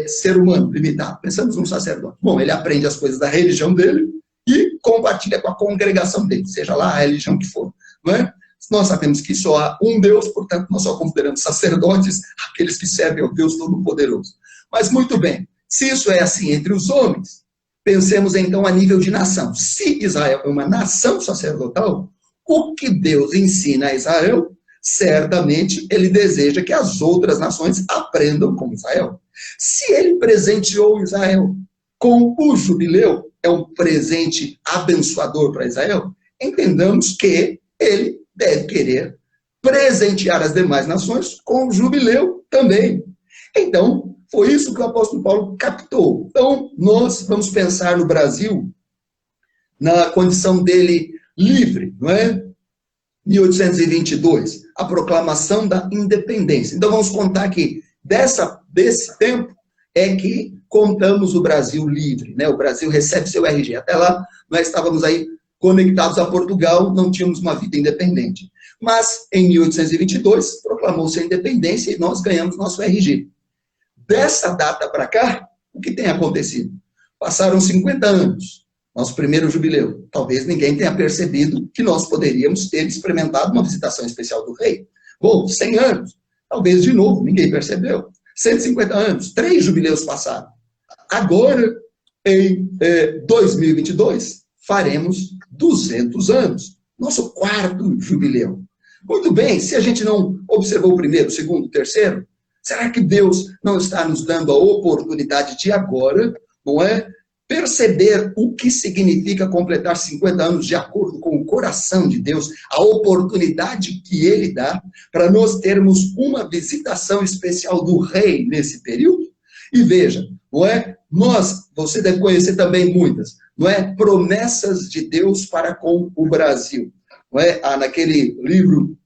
[SPEAKER 2] ser humano, limitado. Pensamos num sacerdote. Bom, ele aprende as coisas da religião dele e compartilha com a congregação dele, seja lá a religião que for. Não é? Nós sabemos que só há um Deus, portanto, nós só consideramos sacerdotes aqueles que servem ao Deus Todo-Poderoso. Mas, muito bem, se isso é assim entre os homens, pensemos então a nível de nação. Se Israel é uma nação sacerdotal, o que Deus ensina a Israel, certamente ele deseja que as outras nações aprendam com Israel. Se ele presenteou Israel com o jubileu, é um presente abençoador para Israel, entendamos que ele deve querer presentear as demais nações com o jubileu também. Então, foi isso que o apóstolo Paulo captou. Então, nós vamos pensar no Brasil na condição dele livre, não é? 1822, a proclamação da independência. Então, vamos contar que desse tempo é que contamos o Brasil livre, né? O Brasil recebe seu RG. Até lá, nós estávamos aí conectados a Portugal, não tínhamos uma vida independente. Mas, em 1822, proclamou-se a independência e nós ganhamos nosso RG. Dessa data para cá, o que tem acontecido? Passaram 50 anos, nosso primeiro jubileu. Talvez ninguém tenha percebido que nós poderíamos ter experimentado uma visitação especial do rei. Bom, 100 anos, talvez de novo, ninguém percebeu. 150 anos, 3 jubileus passaram. Agora, em 2022, faremos 200 anos, nosso 4º jubileu. Muito bem, se a gente não observou o primeiro, o segundo, o terceiro, será que Deus não está nos dando a oportunidade de agora, não é, perceber o que significa completar 50 anos de acordo com o coração de Deus, a oportunidade que Ele dá para nós termos uma visitação especial do Rei nesse período? E veja, não é? Você deve conhecer também muitas, não é? Promessas de Deus para com o Brasil. Não é? Naquele livro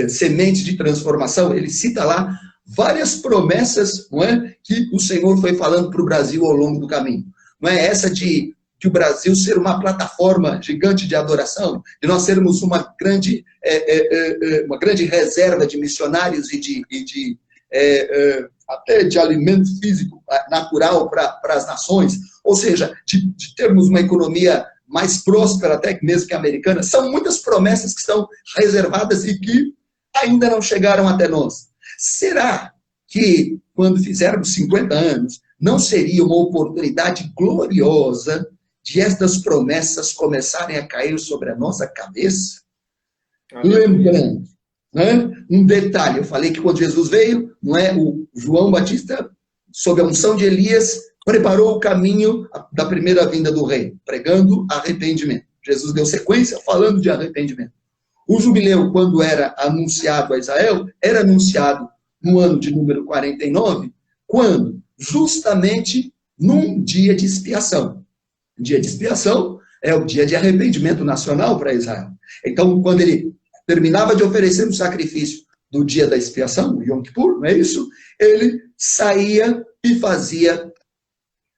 [SPEAKER 2] Sementes de Transformação, ele cita lá várias promessas, não é? Que o Senhor foi falando para o Brasil ao longo do caminho. Não é essa de que o Brasil ser uma plataforma gigante de adoração, de nós sermos uma grande reserva de missionários e até de alimento físico natural para as nações, ou seja, de termos uma economia mais próspera até mesmo que a americana. São muitas promessas que estão reservadas e que ainda não chegaram até nós. Será que, quando fizermos 50 anos, não seria uma oportunidade gloriosa de estas promessas começarem a cair sobre a nossa cabeça? Lembrando, né? Um detalhe, eu falei que quando Jesus veio, não é, o João Batista, sob a unção de Elias, preparou o caminho da primeira vinda do rei, pregando arrependimento. Jesus deu sequência falando de arrependimento. O jubileu, quando era anunciado a Israel, era anunciado no ano de número 49, quando? Justamente num dia de expiação. O dia de expiação é o dia de arrependimento nacional para Israel. Então, quando ele terminava de oferecer o sacrifício do dia da expiação, o Yom Kippur, não é isso? Ele saía e fazia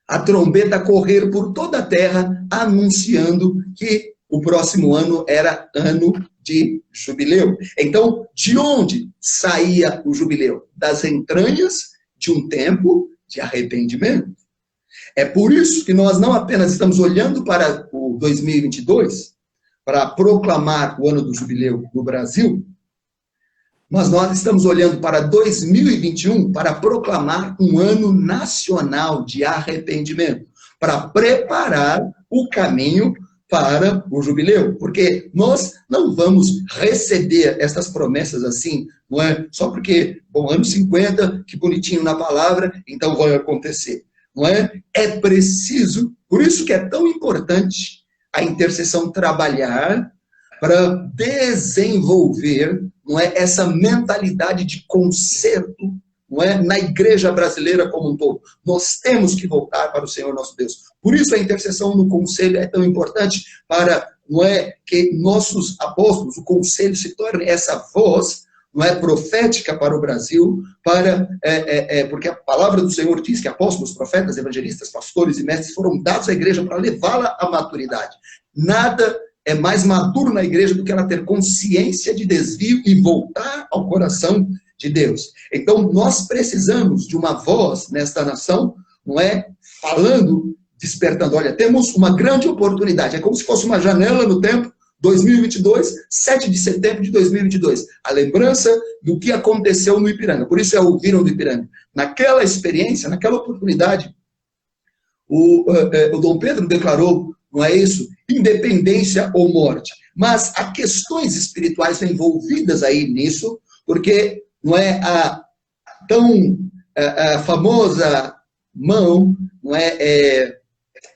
[SPEAKER 2] a trombeta correr por toda a terra, anunciando que o próximo ano era ano de jubileu. Então, de onde saía o jubileu? Das entranhas de um tempo de arrependimento. É por isso que nós não apenas estamos olhando para o 2022, para proclamar o ano do jubileu no Brasil, mas nós estamos olhando para 2021 para proclamar um ano nacional de arrependimento, para preparar o caminho para o jubileu, porque nós não vamos receber essas promessas assim, não é só porque, bom, ano 50, que bonitinho na palavra, então vai acontecer, não é? É preciso, por isso que é tão importante a intercessão trabalhar para desenvolver, não é, essa mentalidade de conserto, não é, na igreja brasileira como um todo. Nós temos que voltar para o Senhor nosso Deus. Por isso a intercessão no conselho é tão importante para, não é, que nossos apóstolos, o conselho se torne essa voz, não é, profética para o Brasil, porque a palavra do Senhor diz que apóstolos, profetas, evangelistas, pastores e mestres foram dados à igreja para levá-la à maturidade. Nada é mais maduro na igreja do que ela ter consciência de desvio e voltar ao coração de Deus. Então, nós precisamos de uma voz nesta nação, não é? Falando, despertando. Olha, temos uma grande oportunidade. É como se fosse uma janela no tempo, 2022, 7 de setembro de 2022. A lembrança do que aconteceu no Ipiranga. Por isso ouviram do Ipiranga. Naquela experiência, naquela oportunidade, o Dom Pedro declarou, não é isso? Independência ou morte. Mas há questões espirituais envolvidas aí nisso, porque não é a famosa mão, não é,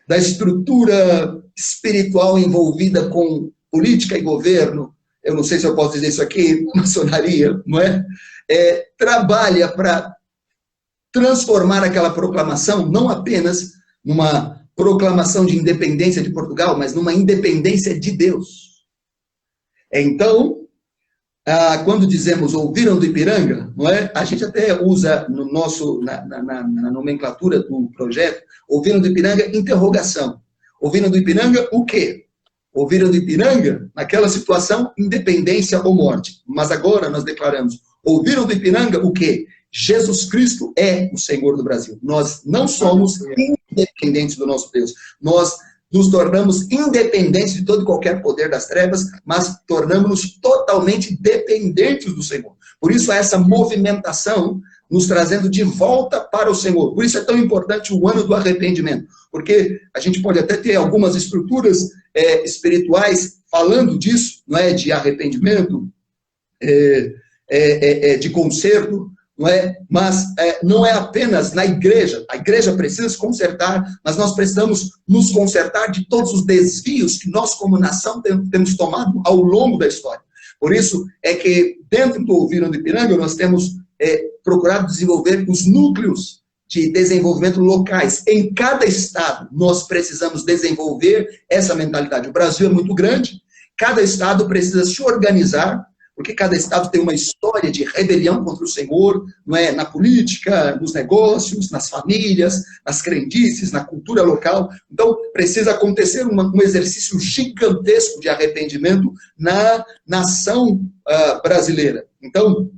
[SPEAKER 2] da estrutura espiritual envolvida com política e governo, eu não sei se eu posso dizer isso aqui, maçonaria, não é? Trabalha para transformar aquela proclamação, não apenas numa proclamação de independência de Portugal, mas numa independência de Deus. Então, quando dizemos ouviram do Ipiranga, não é? A gente até usa na nomenclatura do projeto, ouviram do Ipiranga, interrogação. Ouviram do Ipiranga o quê? Ouviram do Ipiranga, naquela situação, independência ou morte. Mas agora nós declaramos, ouviram do Ipiranga o quê? Jesus Cristo é o Senhor do Brasil. Nós não somos independentes do nosso Deus. Nós nos tornamos independentes de todo e qualquer poder das trevas, mas tornamos-nos totalmente dependentes do Senhor. Por isso, há essa movimentação nos trazendo de volta para o Senhor. Por isso é tão importante o ano do arrependimento, porque a gente pode até ter algumas estruturas espirituais falando disso, não é? De arrependimento, de conserto, não é? Mas não é apenas na igreja. A igreja precisa se consertar, mas nós precisamos nos consertar de todos os desvios que nós, como nação, temos tomado ao longo da história. Por isso é que, dentro do Ouviram do Ipiranga, nós temos procurado desenvolver os núcleos de desenvolvimento locais. Em cada estado, nós precisamos desenvolver essa mentalidade. O Brasil é muito grande, cada estado precisa se organizar, porque cada estado tem uma história de rebelião contra o Senhor, não é? Na política, nos negócios, nas famílias, nas crendices, na cultura local. Então, precisa acontecer um exercício gigantesco de arrependimento na nação brasileira. Então,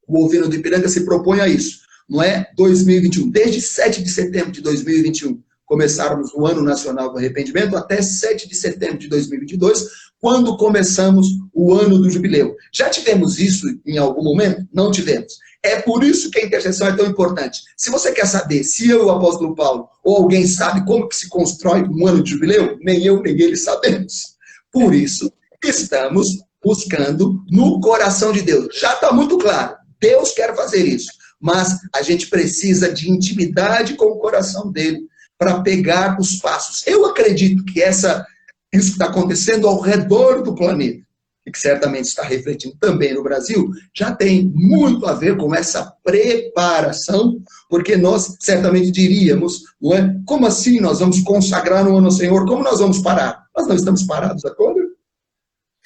[SPEAKER 2] o Ouvindo do Ipiranga se propõe a isso, não é? 2021, desde 7 de setembro de 2021, começarmos o Ano Nacional do Arrependimento, até 7 de setembro de 2022, quando começamos o ano do jubileu. Já tivemos isso em algum momento? Não tivemos. É por isso que a intercessão é tão importante. Se você quer saber se eu e o apóstolo Paulo, ou alguém sabe como que se constrói um ano de jubileu, nem eu nem ele sabemos. Por isso, estamos buscando no coração de Deus. Já está muito claro, Deus quer fazer isso, mas a gente precisa de intimidade com o coração dele para pegar os passos. Eu acredito que isso que está acontecendo ao redor do planeta, e que certamente está refletindo também no Brasil, já tem muito a ver com essa preparação, porque nós certamente diríamos, não é? Como assim nós vamos consagrar no ano ao Senhor? Como nós vamos parar? Nós não estamos parados agora.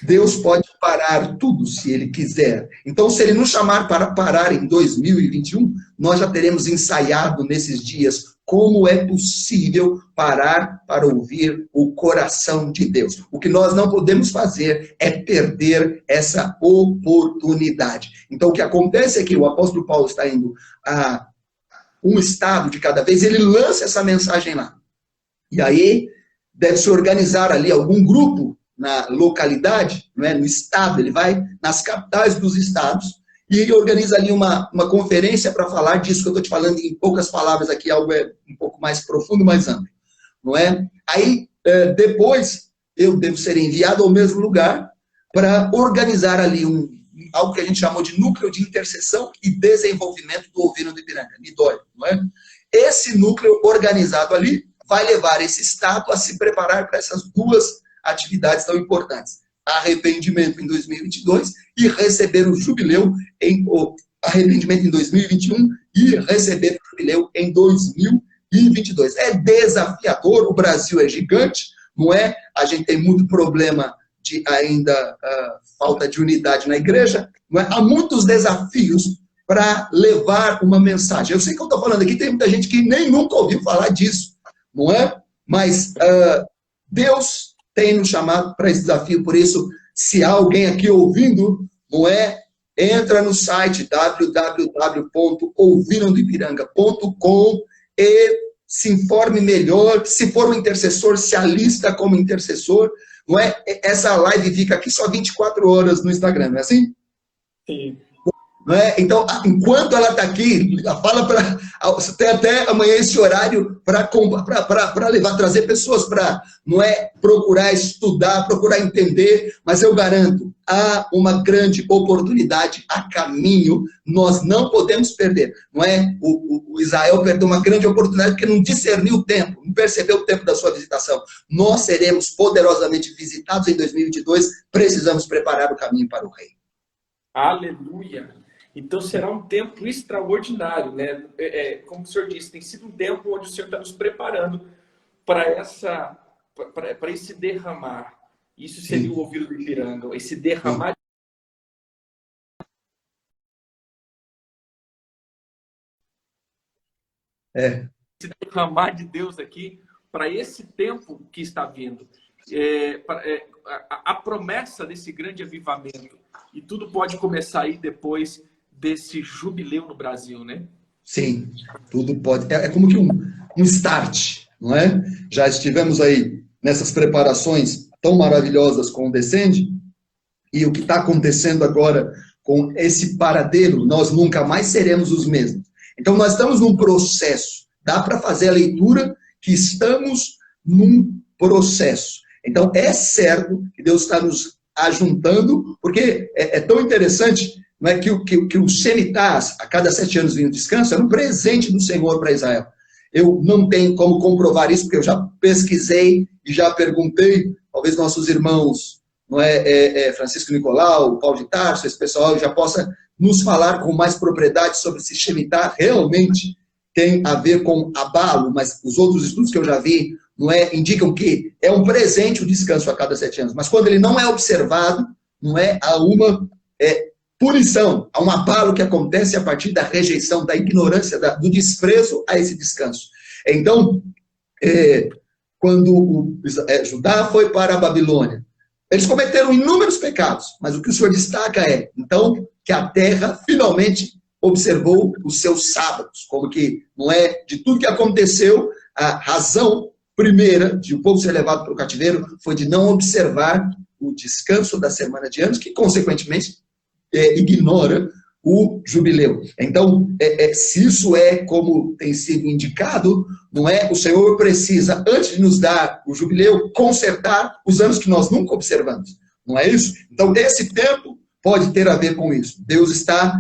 [SPEAKER 2] Deus pode parar tudo se Ele quiser. Então, se Ele nos chamar para parar em 2021, nós já teremos ensaiado nesses dias como é possível parar para ouvir o coração de Deus. O que nós não podemos fazer é perder essa oportunidade. Então, o que acontece é que o apóstolo Paulo está indo a um estado de cada vez, ele lança essa mensagem lá. E aí, deve se organizar ali algum grupo na localidade, não é? No estado, ele vai nas capitais dos estados e ele organiza ali uma conferência para falar disso que eu estou te falando em poucas palavras aqui, algo um pouco mais profundo, mais amplo, não é? Aí, depois, eu devo ser enviado ao mesmo lugar para organizar ali algo que a gente chamou de núcleo de intercessão e desenvolvimento do Ouvindo do Ipiranga, NIDOI, não é? Esse núcleo organizado ali vai levar esse estado a se preparar para essas duas atividades tão importantes. Arrependimento em 2022 e receber o jubileu arrependimento em 2021 e receber o jubileu em 2022. É desafiador, o Brasil é gigante, não é? A gente tem muito problema de ainda falta de unidade na igreja, não é? Há muitos desafios para levar uma mensagem. Eu sei que eu estou falando aqui, tem muita gente que nem nunca ouviu falar disso, não é? Mas Deus tem nos chamado para esse desafio, por isso, se há alguém aqui ouvindo, não é? Entra no site www.ouvindoipiranga.com e se informe melhor, se for um intercessor, se alista como intercessor, não é? Essa live fica aqui só 24 horas no Instagram, não é assim?
[SPEAKER 1] Sim.
[SPEAKER 2] Não é? Então, enquanto ela está aqui, fala para... Você tem até amanhã esse horário para levar, trazer pessoas para, não é, procurar estudar, procurar entender, mas eu garanto, há uma grande oportunidade a caminho, nós não podemos perder, não é? O Israel perdeu uma grande oportunidade porque não discerniu o tempo, não percebeu o tempo da sua visitação. Nós seremos poderosamente visitados em 2022, precisamos preparar o caminho para o reino.
[SPEAKER 1] Aleluia! Então será um tempo extraordinário, né? Como o senhor disse, tem sido um tempo onde o senhor está nos preparando para esse derramar. Isso seria o Ouvido do Ipiranga, esse derramar. Esse derramar de Deus aqui para esse tempo que está vindo. A promessa desse grande avivamento. E tudo pode começar aí depois desse jubileu no Brasil, né?
[SPEAKER 2] Sim, tudo pode. É como que um start, não é? Já estivemos aí nessas preparações tão maravilhosas com o Descende, e o que está acontecendo agora com esse paradeiro, nós nunca mais seremos os mesmos. Então, nós estamos num processo. Dá para fazer a leitura que estamos num processo. Então, é certo que Deus está nos ajuntando, porque é tão interessante, não é, que o Shemitah, a cada 7 anos vinha o descanso, era um presente do Senhor para Israel. Eu não tenho como comprovar isso, porque eu já pesquisei e já perguntei, talvez nossos irmãos, não Francisco Nicolau, Paulo de Tarso, esse pessoal já possa nos falar com mais propriedade sobre esse Shemitah realmente tem a ver com abalo, mas os outros estudos que eu já vi indicam que é um presente o descanso a cada 7 anos. Mas quando ele não é observado, há uma punição, há um abalo que acontece a partir da rejeição, da ignorância, do desprezo a esse descanso. Então, quando Judá foi para a Babilônia, eles cometeram inúmeros pecados, mas o que o Senhor destaca então, que a terra finalmente observou os seus sábados, como que de tudo que aconteceu, a razão primeira de o povo ser levado para o cativeiro foi de não observar o descanso da semana de anos, que consequentemente ignora o jubileu. Então, se isso como tem sido indicado, o Senhor precisa, antes de nos dar o jubileu, consertar os anos que nós nunca observamos. Não é isso? Então, esse tempo pode ter a ver com isso. Deus está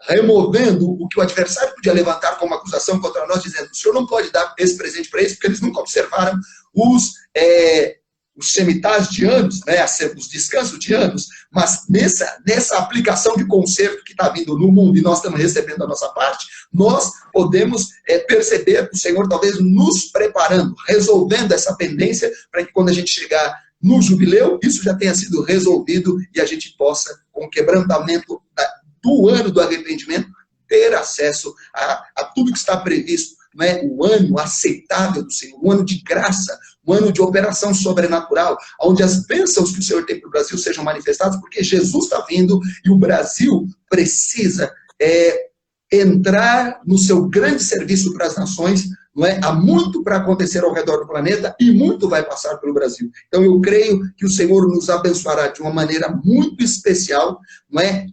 [SPEAKER 2] removendo o que o adversário podia levantar como acusação contra nós, dizendo: o Senhor não pode dar esse presente para eles, porque eles nunca observaram os shemitas de anos, os descansos de anos, mas nessa aplicação de conserto que está vindo no mundo e nós estamos recebendo a nossa parte, nós podemos perceber o Senhor talvez nos preparando, resolvendo essa pendência, para que quando a gente chegar no jubileu, isso já tenha sido resolvido e a gente possa, com o quebrantamento do ano do arrependimento, ter acesso a tudo que está previsto, o ano aceitável do Senhor, o ano de graça, o ano de operação sobrenatural, onde as bênçãos que o Senhor tem para o Brasil sejam manifestadas, porque Jesus está vindo e o Brasil precisa entrar no seu grande serviço para as nações. Há muito para acontecer ao redor do planeta e muito vai passar pelo Brasil. Então eu creio que o Senhor nos abençoará de uma maneira muito especial,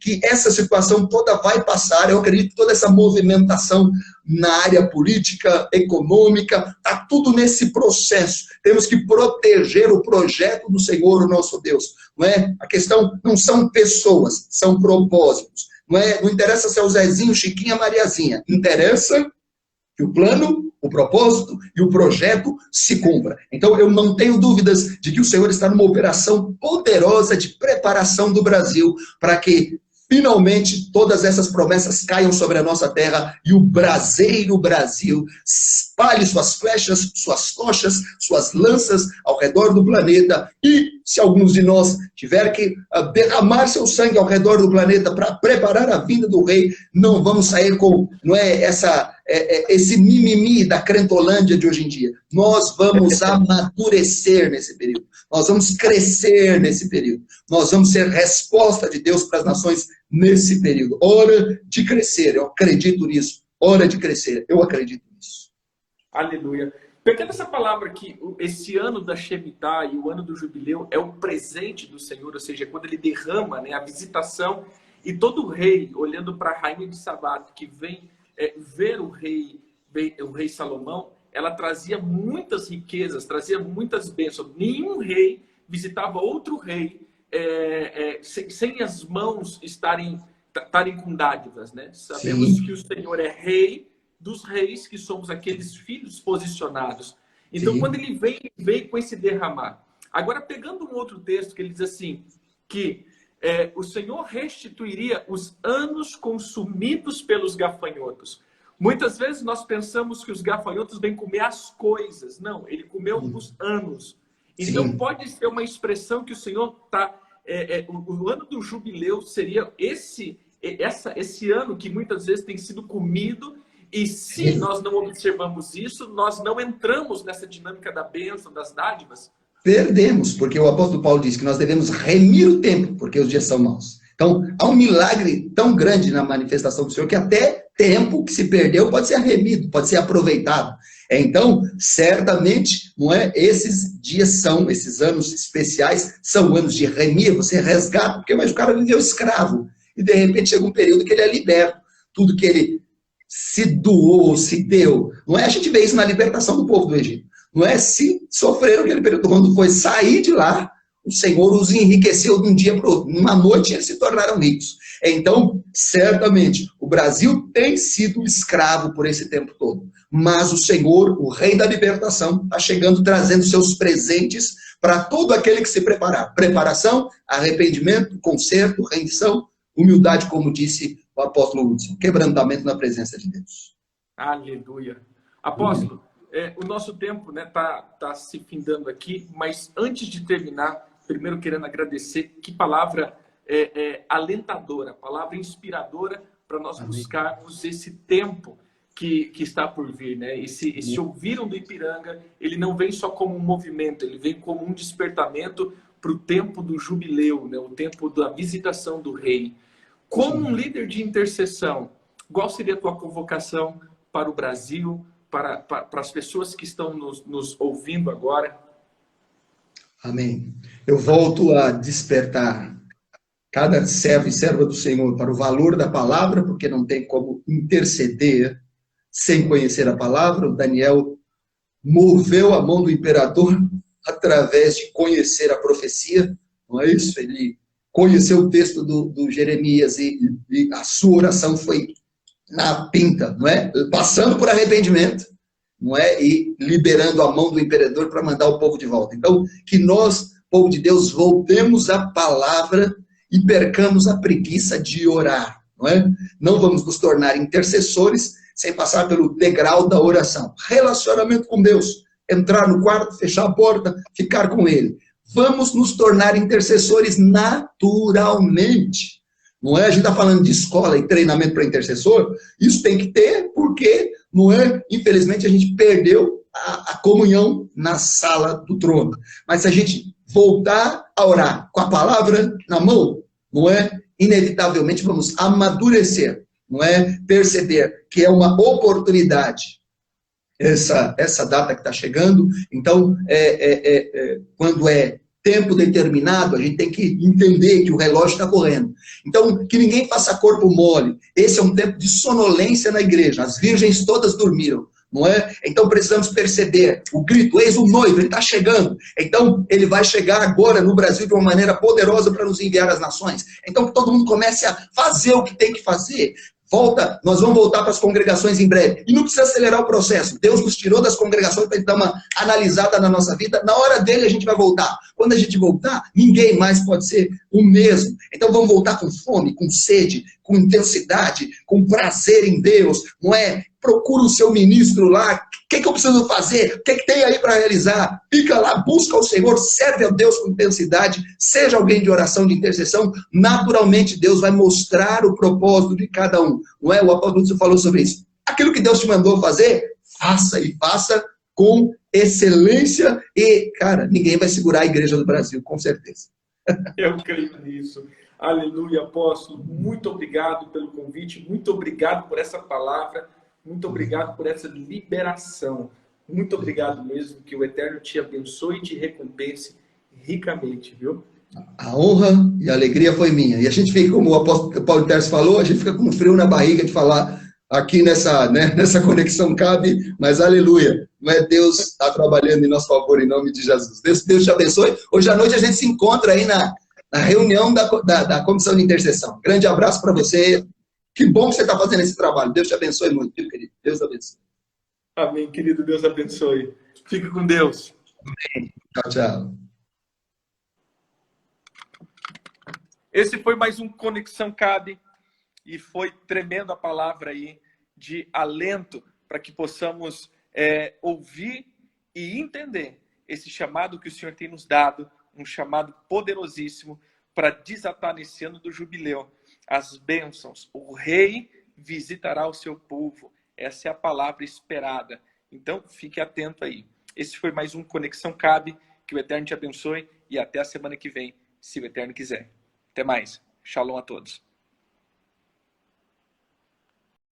[SPEAKER 2] que essa situação toda vai passar. Eu acredito que toda essa movimentação na área política, econômica, está tudo nesse processo. Temos que proteger o projeto do Senhor, o nosso Deus. A questão não são pessoas, são propósitos. Não interessa se é o Zezinho, Chiquinha, Mariazinha. Interessa que o plano, o propósito e o projeto se cumpra. Então, eu não tenho dúvidas de que o Senhor está numa operação poderosa de preparação do Brasil para que, finalmente, todas essas promessas caiam sobre a nossa terra e o braseiro Brasil espalhe suas flechas, suas tochas, suas lanças ao redor do planeta. E, se alguns de nós tiver que derramar seu sangue ao redor do planeta para preparar a vinda do rei, não vamos sair com esse mimimi da crentolândia de hoje em dia. Nós vamos amadurecer nesse período. Nós vamos crescer nesse período. Nós vamos ser resposta de Deus para as nações nesse período. Hora de crescer, eu acredito nisso. Hora de crescer, eu acredito nisso.
[SPEAKER 1] Aleluia. Pegando essa palavra que esse ano da Shemitah e o ano do jubileu é o presente do Senhor, ou seja, quando ele derrama a visitação, e todo rei, olhando para a rainha de Sabá, que vem ver o rei Salomão, ela trazia muitas riquezas, trazia muitas bênçãos. Nenhum rei visitava outro rei sem as mãos estarem com dádivas, né? Sabemos que o Senhor é rei dos reis, que somos aqueles filhos posicionados. Então, quando ele vem com esse derramar. Agora, pegando um outro texto, que ele diz assim, que o Senhor restituiria os anos consumidos pelos gafanhotos. Muitas vezes nós pensamos que os gafanhotos vêm comer as coisas. Não, ele comeu os anos. Então, pode ser uma expressão que o Senhor está... o ano do jubileu seria esse ano que muitas vezes tem sido comido. E se nós não observamos isso, nós não entramos nessa dinâmica da bênção, das dádivas.
[SPEAKER 2] Perdemos, porque o apóstolo Paulo diz que nós devemos remir o tempo, porque os dias são maus. Então, há um milagre tão grande na manifestação do Senhor, que até tempo que se perdeu pode ser remido, pode ser aproveitado. Então, certamente, esses dias esses anos especiais, são anos de remir, você resgata, porque mas o cara viveu escravo, e de repente chega um período que ele é liberto. Tudo que ele se doou, se deu. A gente vê isso na libertação do povo do Egito. Se sofreram aquele período, quando foi sair de lá, o Senhor os enriqueceu de um dia para o outro. Numa noite eles se tornaram ricos. Então, certamente, o Brasil tem sido escravo por esse tempo todo. Mas o Senhor, o Rei da libertação, está chegando trazendo seus presentes para todo aquele que se preparar. Preparação, arrependimento, conserto, rendição, humildade, como disse o apóstolo Hudson, quebrantamento na presença de Deus.
[SPEAKER 1] Aleluia. Apóstolo, o nosso tempo, né, tá se findando aqui, mas antes de terminar, primeiro querendo agradecer, que palavra alentadora, palavra inspiradora para nós
[SPEAKER 2] Amém.
[SPEAKER 1] buscarmos esse tempo que está por vir, né? Esse ouviram do Ipiranga, ele não vem só como um movimento, ele vem como um despertamento para o tempo do jubileu, né? O tempo da visitação do rei. Como um líder de intercessão, qual seria a tua convocação para o Brasil, para as pessoas que estão nos ouvindo agora?
[SPEAKER 2] Amém. Eu volto a despertar cada servo e serva do Senhor para o valor da palavra, porque não tem como interceder sem conhecer a palavra. O Daniel moveu a mão do imperador através de conhecer a profecia, não é isso? Ele conheceu o texto do Jeremias e a sua oração foi na pinta, não é? Passando por arrependimento, não é? E liberando a mão do imperador para mandar o povo de volta. Então, que nós, povo de Deus, voltemos à palavra e percamos a preguiça de orar, não é? Não vamos nos tornar intercessores sem passar pelo degrau da oração. Relacionamento com Deus, entrar no quarto, fechar a porta, ficar com Ele. Vamos nos tornar intercessores naturalmente. Não é? A gente está falando de escola e treinamento para intercessor, isso tem que ter, porque, não é? Infelizmente, a gente perdeu a comunhão na sala do trono. Mas se a gente voltar a orar com a palavra na mão, não é? Inevitavelmente vamos amadurecer, não é? Perceber que é uma oportunidade essa data que está chegando. Então, quando é tempo determinado, a gente tem que entender que o relógio está correndo. Então, que ninguém faça corpo mole. Esse é um tempo de sonolência na igreja. As virgens todas dormiram, não é? Então, precisamos perceber o grito, eis o noivo, ele está chegando. Então, ele vai chegar agora no Brasil de uma maneira poderosa para nos enviar às nações. Então, que todo mundo comece a fazer o que tem que fazer. Nós vamos voltar para as congregações em breve. E não precisa acelerar o processo. Deus nos tirou das congregações para dar uma analisada na nossa vida. Na hora dele a gente vai voltar. Quando a gente voltar, ninguém mais pode ser o mesmo. Então vamos voltar com fome, com sede, com intensidade, com prazer em Deus. Não é? Procura o seu ministro lá. O que eu preciso fazer? O que tem aí para realizar? Fica lá, busca o Senhor, serve a Deus com intensidade, seja alguém de oração, de intercessão. Naturalmente Deus vai mostrar o propósito de cada um. Não é? O apóstolo Lúcio falou sobre isso. Aquilo que Deus te mandou fazer, faça e faça com excelência e, cara, ninguém vai segurar a igreja do Brasil, com certeza.
[SPEAKER 1] Eu creio nisso. Aleluia, apóstolo. Muito obrigado pelo convite, muito obrigado por essa palavra, muito obrigado por essa liberação. Muito obrigado mesmo, que o Eterno te abençoe e te recompense ricamente, viu?
[SPEAKER 2] A honra e a alegria foi minha. E a gente fica, como o apóstolo Paulo Terço falou, a gente fica com frio na barriga de falar aqui nessa conexão cabe, mas aleluia. Não é? Deus está trabalhando em nosso favor, em nome de Jesus. Deus te abençoe. Hoje à noite a gente se encontra aí na reunião da Comissão de Intercessão. Grande abraço para você. Que bom que você está fazendo esse trabalho. Deus te abençoe muito, viu, querido? Deus abençoe.
[SPEAKER 1] Amém, querido. Deus abençoe. Fique com Deus.
[SPEAKER 2] Amém. Tchau, tchau.
[SPEAKER 1] Esse foi mais um Conexão Cabe e foi tremenda a palavra aí de alento para que possamos ouvir e entender esse chamado que o Senhor tem nos dado, um chamado poderosíssimo para desatar nesse ano do jubileu as bênçãos. O rei visitará o seu povo. Essa é a palavra esperada. Então, fique atento aí. Esse foi mais um Conexão Cabe. Que o Eterno te abençoe e até a semana que vem, se o Eterno quiser. Até mais. Shalom a todos.